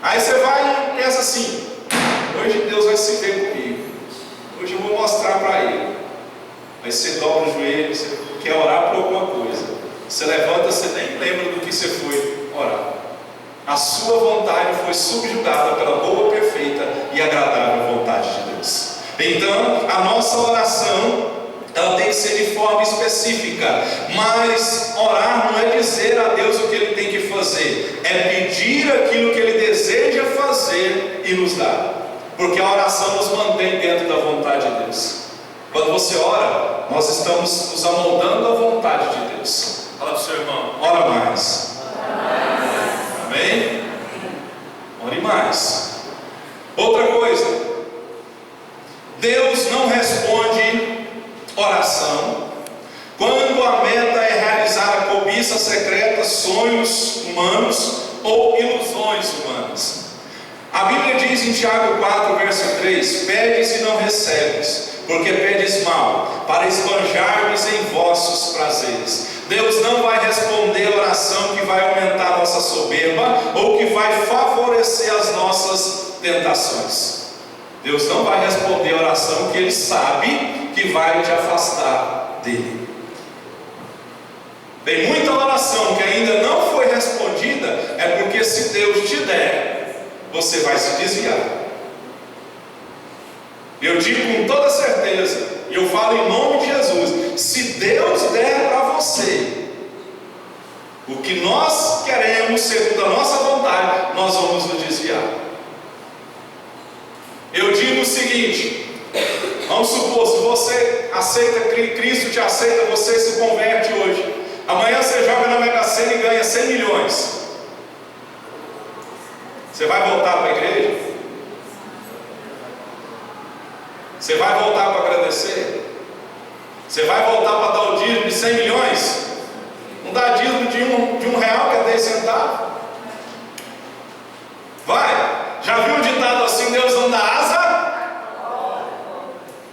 Aí você vai e pensa assim: hoje Deus vai se ver comigo, hoje eu vou mostrar para Ele. Aí você dobra o joelho, você quer orar por alguma coisa, você levanta, você nem lembra do que você foi orar. A sua vontade foi subjugada pela boa, perfeita e agradável vontade de Deus. Então, a nossa oração, ela tem que ser de forma específica. Mas orar não é dizer a Deus o que Ele tem que fazer, é pedir aquilo que Ele deseja fazer e nos dar. Porque a oração nos mantém dentro da vontade de Deus. Quando você ora, nós estamos nos amoldando à vontade de Deus. Fala para o seu irmão: ora mais. Amém? Ore mais. Outra coisa, Deus não responde oração quando a meta é realizar a cobiça secreta, sonhos humanos ou ilusões humanas. A Bíblia diz em Tiago 4, verso 3: pedes e não recebes, porque pedes mal, para esbanjar-vos em vossos prazeres. Deus não vai responder a oração que vai aumentar a nossa soberba ou que vai favorecer as nossas tentações. Deus não vai responder a oração que Ele sabe que vai te afastar dele. Tem muita oração que ainda não foi respondida, é porque se Deus te der, você vai se desviar. Eu digo com toda certeza, e eu falo em nome de Jesus: se Deus der para você o que nós queremos, segundo a nossa vontade, nós vamos nos desviar. Eu digo o seguinte: vamos supor, se você aceita, Cristo te aceita, você se converte hoje, amanhã você joga na Mega Sena e ganha 100 milhões. Você vai voltar para a igreja? Você vai voltar para agradecer? Você vai voltar para dar o dízimo de 100 milhões? Não dá dízimo de um real, que é 10 centavos. Vai. Já viu um ditado assim: Deus não dá asa?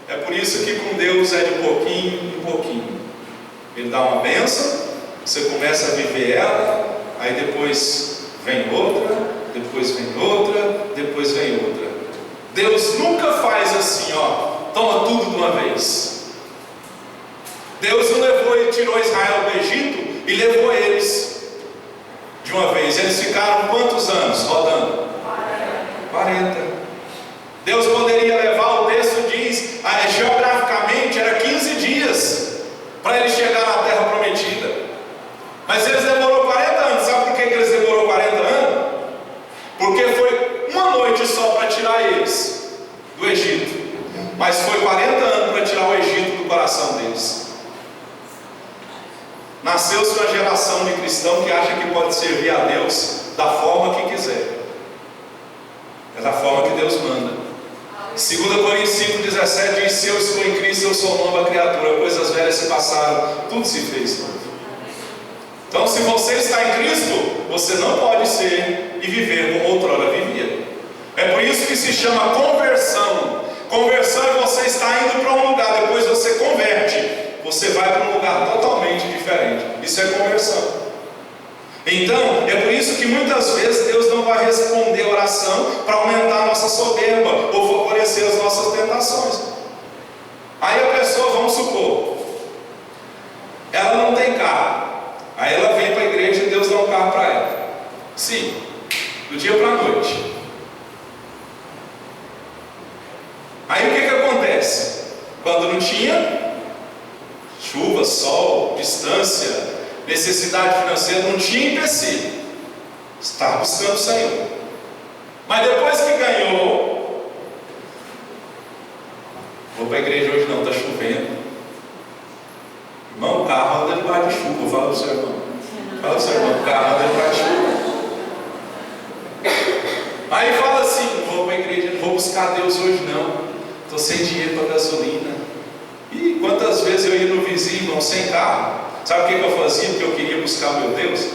É por isso que com Deus é de pouquinho em pouquinho. Ele dá uma bênção, você começa a viver ela, aí depois vem outra, depois vem outra, depois vem outra. Deus nunca faz assim, ó, toma tudo de uma vez. Deus não levou e tirou Israel do Egito e levou eles de uma vez. Eles ficaram quantos anos rodando? 40. Deus poderia levar, o texto diz, geograficamente era 15 dias para eles chegar na terra prometida. Mas eles demorou 40 anos. Sabe por que eles demorou 40 anos? Porque foi uma noite só para tirar eles do Egito. Mas foi 40 anos para tirar o Egito do coração deles. Nasceu-se uma geração de cristão que acha que pode servir a Deus da forma que quiser. É da forma que Deus manda. 2 Coríntios 5,17 diz: se eu estou em Cristo, eu sou nova criatura, coisas velhas se passaram, tudo se fez novo. Então, se você está em Cristo, você não pode ser e viver como outrora vivia. É por isso que se chama conversão. Conversão é você estar indo para um lugar, depois você converte. Você vai para um lugar totalmente diferente. Isso é conversão. Então, é por isso que muitas vezes Deus não vai responder a oração para aumentar a nossa soberba ou favorecer as nossas tentações. Aí a pessoa, vamos supor, ela não tem carro. Aí ela vem para a igreja e Deus dá um carro para ela. Sim, do dia para a noite. Aí o que acontece? Quando não tinha chuva, sol, distância, necessidade financeira, não tinha empecilho. Estava buscando o Senhor. Mas depois que ganhou, vou para a igreja hoje não, está chovendo. Irmão, o carro anda debaixo de chuva. Fala para o seu irmão. Fala para o seu irmão, o carro anda debaixo de chuva. Aí fala assim: não vou para a igreja, não vou buscar Deus hoje não. Estou sem dinheiro para gasolina. E quantas vezes eu ia no vizinho, irmão, sem carro. Sabe o que eu fazia? Porque eu queria buscar o meu Deus.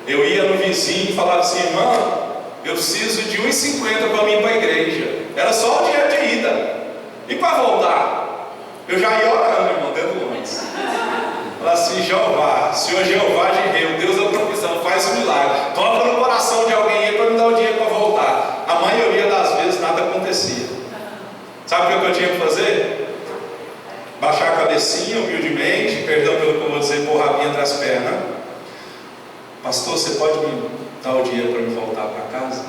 Eu ia no vizinho e falava assim: irmão, eu preciso de 1,50 para mim ir para a igreja. Era só o dinheiro de ida. E para voltar, eu já ia orando, irmão, dentro do ônibus. Falava assim: Jeová, Senhor Jeová Jireh, Deus da provisão, faz um milagre. Toca no coração de alguém aí para me dar o dinheiro para voltar. A maioria das vezes nada acontecia. Sabe o que eu tinha que fazer? Baixar a cabecinha humildemente, perdão pelo que eu vou dizer, pôr o rabinho entre as pernas. Pastor, você pode me dar o dinheiro para me voltar para casa?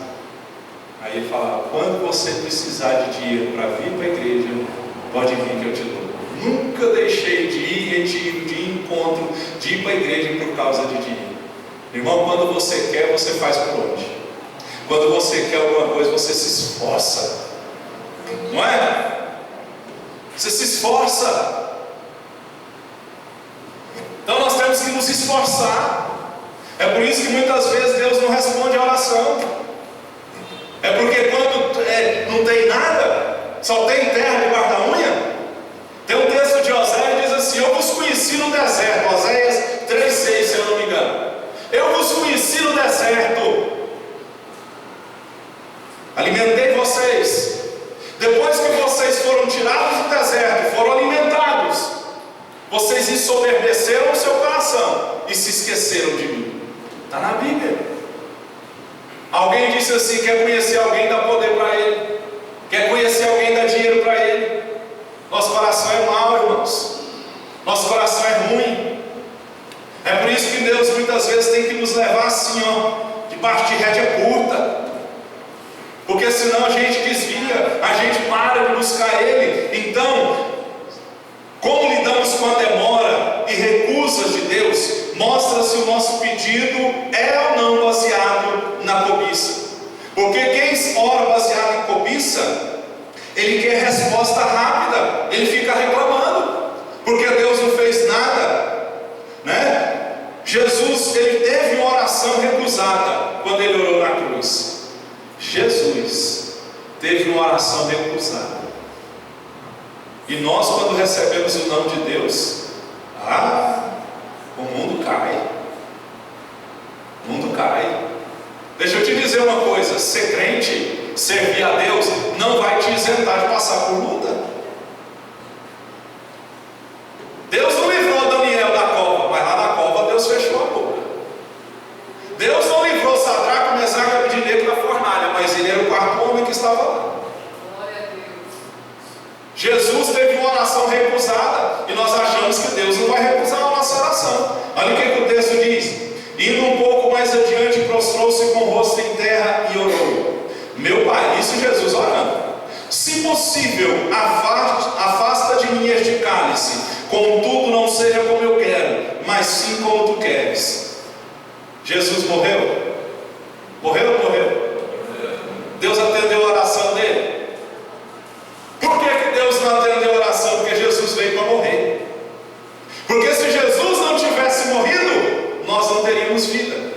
Aí ele falava: quando você precisar de dinheiro para vir para a igreja, pode vir que eu te dou. Nunca deixei de ir em retiro, de encontro, de ir para a igreja por causa de dinheiro. Irmão, quando você quer, você faz por onde? Quando você quer alguma coisa, você se esforça. Não é? Você se esforça. Então nós temos que nos esforçar. É por isso que muitas vezes Deus não responde a oração. É porque quando não tem nada, só tem terra debaixo da unha. Tem um texto de Oséias que diz assim: eu vos conheci no deserto. Oséias 3,6, se eu não me engano. Eu vos conheci no deserto, alimentei vocês. Depois que vocês foram tirados do deserto, foram alimentados, vocês ensoberbeceram o seu coração e se esqueceram de mim. Está na Bíblia. Alguém disse assim: quer conhecer alguém, dá poder para ele. Quer conhecer alguém, dá dinheiro para ele. Nosso coração é mau, irmãos. Nosso coração é ruim. É por isso que Deus muitas vezes tem que nos levar assim, ó, debaixo de rédea curta. Porque senão a gente desvia, a gente para de buscar Ele. Então, como lidamos com a demora e recusas de Deus, mostra se o nosso pedido é ou não baseado na cobiça. Porque quem ora baseado em cobiça, ele quer resposta rápida, ele fica reclamando, porque Deus não fez nada, né? Jesus, ele teve uma oração recusada quando ele orou na cruz. Jesus teve uma oração recusada. E nós, quando recebemos o não de Deus, o mundo cai. O mundo cai. Deixa eu te dizer uma coisa: ser crente, servir a Deus, não vai te isentar de passar por luta. Deus não livrou Daniel da cova, mas lá na cova Deus fechou a boca. Deus não livrou Sadraque, Mesaque e Abednego da fornalha, mas ele era o quarto homem que estava lá. Jesus teve uma oração recusada, e nós achamos que Deus não vai recusar a nossa oração. Olha o que o texto diz: indo um pouco mais adiante, prostrou-se com o rosto em terra e orou: meu Pai, isso Jesus orando, se possível, afasta de mim este cálice, contudo não seja como eu quero, mas sim como tu queres. Jesus morreu? Morreu ou não morreu? Deus atendeu a oração dele. Por que Deus não atendeu a oração? Porque Jesus veio para morrer. Porque se Jesus não tivesse morrido, nós não teríamos vida.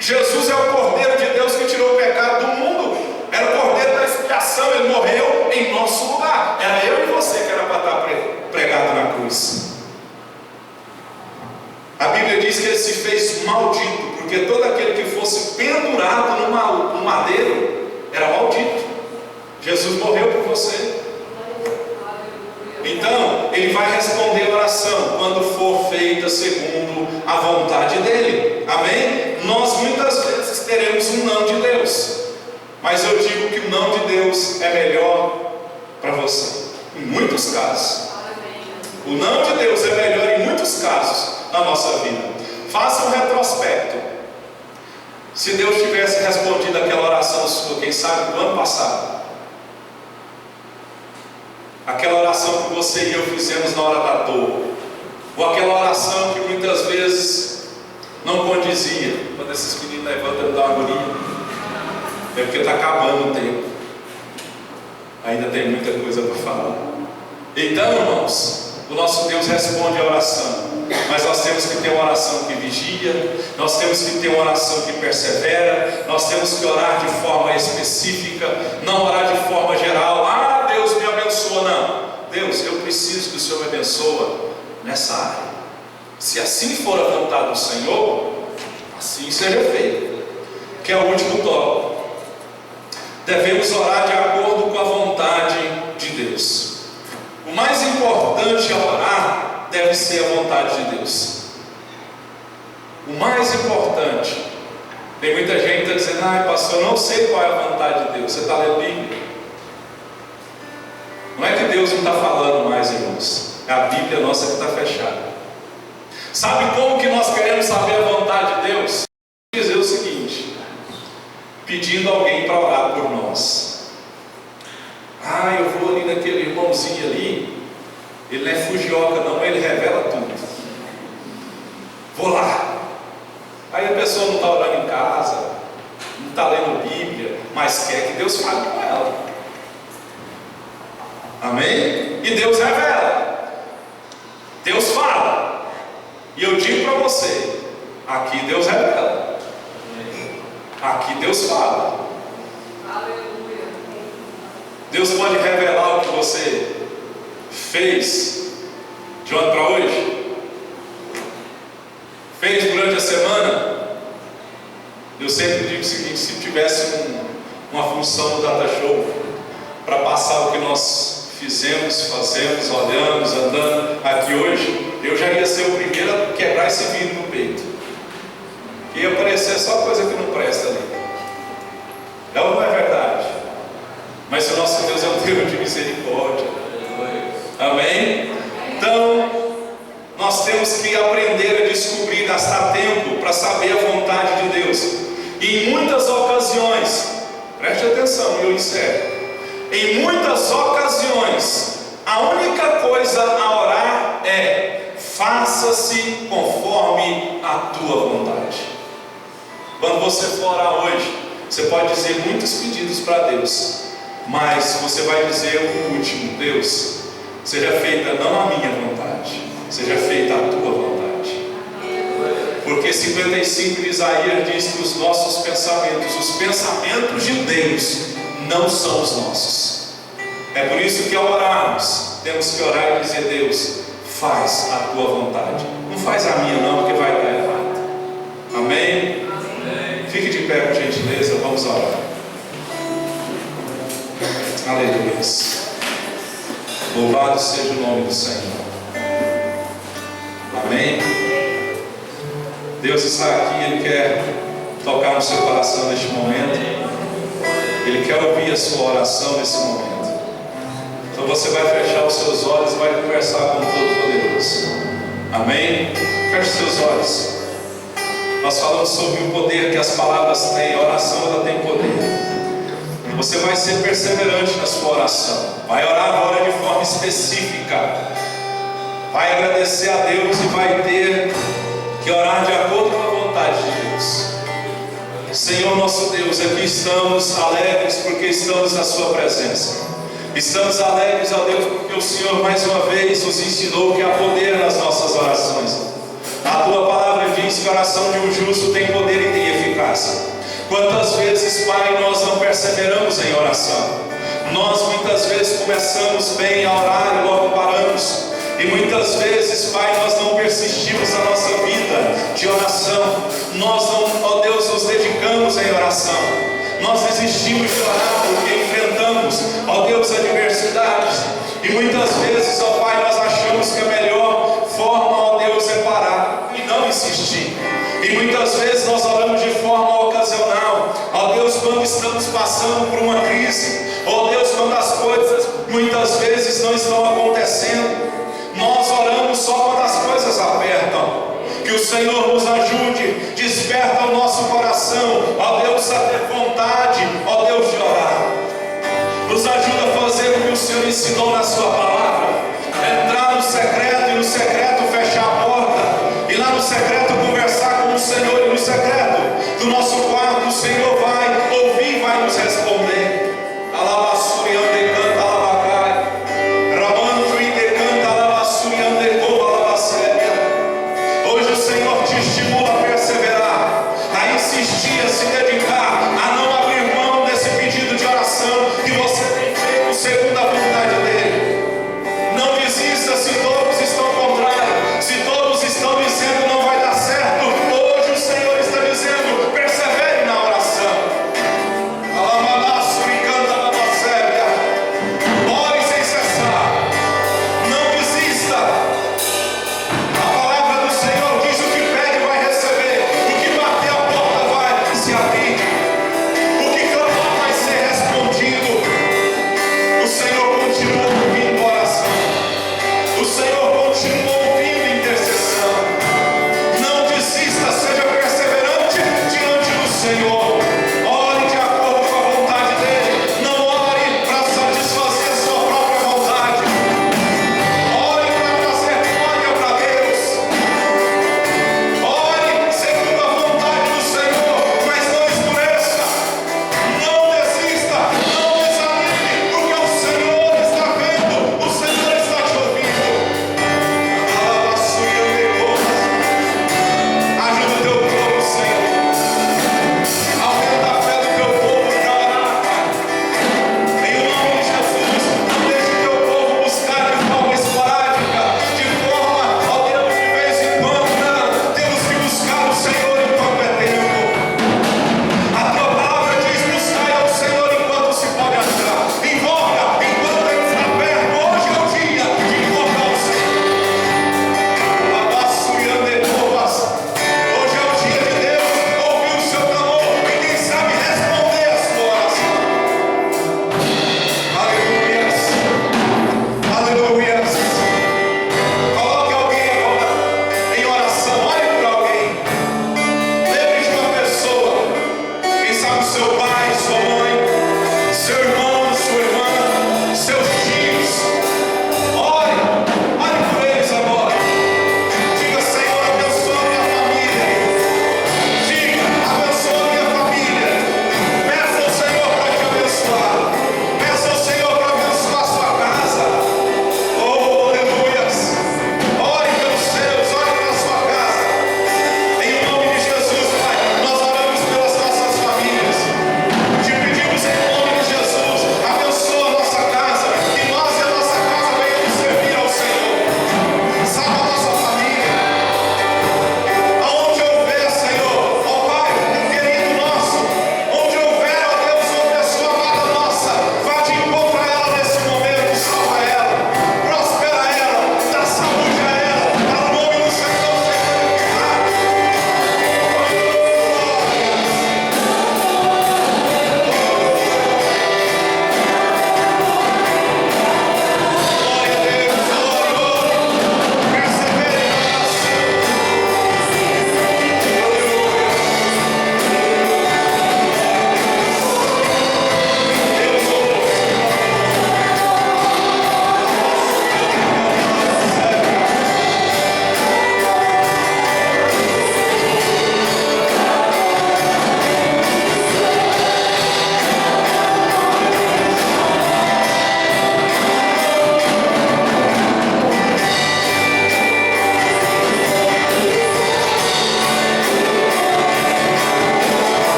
Jesus é o Cordeiro de Deus que tirou o pecado do mundo. Era o Cordeiro da expiação. Ele morreu em nosso lugar. Era eu e você que era para estar pregado na cruz. A Bíblia diz que ele se fez maldito, porque todo aquele que fosse pendurado no madeiro era maldito. Jesus morreu por você. Então, ele vai responder a oração quando for feita segundo a vontade dele. Amém? Nós muitas vezes teremos um não de Deus, mas eu digo que o não de Deus é melhor para você, em muitos casos. O não de Deus é melhor em muitos casos na nossa vida. Faça um retrospecto. Se Deus tivesse respondido aquela oração sua, quem sabe do ano passado, aquela oração que você e eu fizemos na hora da dor, ou aquela oração que muitas vezes não condizia, quando esses meninos levantam e dão uma agonia, é porque está acabando o tempo, ainda tem muita coisa para falar. Então, irmãos, o nosso Deus responde a oração, mas nós temos que ter uma oração que vigia, nós temos que ter uma oração que persevera, nós temos que orar de forma específica, não orar de forma geral. Deus me abençoa, não. Deus, eu preciso que o Senhor me abençoe nessa área. Se assim for a vontade do Senhor, assim seja feito. Que é o último tópico. Devemos orar de acordo com a vontade de Deus. O mais importante a orar deve ser a vontade de Deus. O mais importante. Tem muita gente que está dizendo: pastor, eu não sei qual é a vontade de Deus. Você está lendo Bíblia? Não é que Deus não está falando mais, irmãos. É a Bíblia nossa que está fechada. Sabe como que nós queremos saber a vontade de Deus? Dizer o seguinte: pedindo alguém para orar por nós. Eu vou ali naquele irmãozinho ali, ele não é fugioca não, ele revela tudo. Vou lá. Aí a pessoa não está orando em casa, não está lendo Bíblia, mas quer que Deus fale com ela. Amém? E Deus revela, Deus fala. E eu digo para você: aqui Deus revela, aqui Deus fala. Deus pode revelar o que você fez de ontem para hoje, fez durante a semana. Eu sempre digo o seguinte: se tivesse uma função do Data Show para passar o que nós fizemos, fazemos, olhamos, andando aqui hoje, eu já ia ser o primeiro a quebrar esse vidro no peito. Ia aparecer só coisa que não presta ali. É ou não é verdade? Mas o nosso Deus é um Deus de misericórdia. Amém? Então, nós temos que aprender a descobrir, gastar tempo para saber a vontade de Deus. E em muitas ocasiões, preste atenção e eu encerro. Em muitas ocasiões, a única coisa a orar é: faça-se conforme a tua vontade. Quando você for orar hoje, você pode dizer muitos pedidos para Deus, mas você vai dizer o último: Deus, seja feita não a minha vontade, seja feita a tua vontade. Porque 55 de Isaías diz que os nossos pensamentos, os pensamentos de Deus, não são os nossos. É por isso que ao orarmos, temos que orar e dizer: Deus, faz a tua vontade. Não faz a minha não, porque vai dar errado. Amém? Fique de pé, por gentileza, vamos orar. Aleluia. Louvado seja o nome do Senhor. Amém? Deus está aqui, Ele quer tocar no seu coração neste momento. Ele quer ouvir a sua oração nesse momento. Então você vai fechar os seus olhos e vai conversar com o Todo-Poderoso. Amém? Feche os seus olhos. Nós falamos sobre o poder que as palavras têm. A oração, ela tem poder. Você vai ser perseverante na sua oração. Vai orar agora de forma específica. Vai agradecer a Deus e vai ter que orar de acordo com a vontade de Deus. Senhor nosso Deus, aqui estamos alegres porque estamos na sua presença. Estamos alegres, ó Deus, porque o Senhor mais uma vez nos ensinou que há poder nas nossas orações. A tua palavra diz que a oração de um justo tem poder e tem eficácia. Quantas vezes, Pai, nós não perseveramos em oração? Nós muitas vezes começamos bem a orar e logo paramos. E muitas vezes, Pai, nós não persistimos na nossa vida de oração. Nós não, ó Deus, nos dedicamos em oração. Nós desistimos de orar porque enfrentamos, ó Deus, adversidades. E muitas vezes, ó Pai, nós achamos que a melhor forma, ó Deus, é parar e não insistir. E muitas vezes nós oramos de forma ocasional, ó Deus, quando estamos passando por uma crise, ó Deus, quando as coisas muitas vezes não estão acontecendo. Nós oramos só quando as coisas apertam. Que o Senhor nos ajude, desperta o nosso coração, ó Deus, a ter vontade, ó Deus, de orar. Nos ajuda a fazer o que o Senhor ensinou na sua palavra, entrar no secreto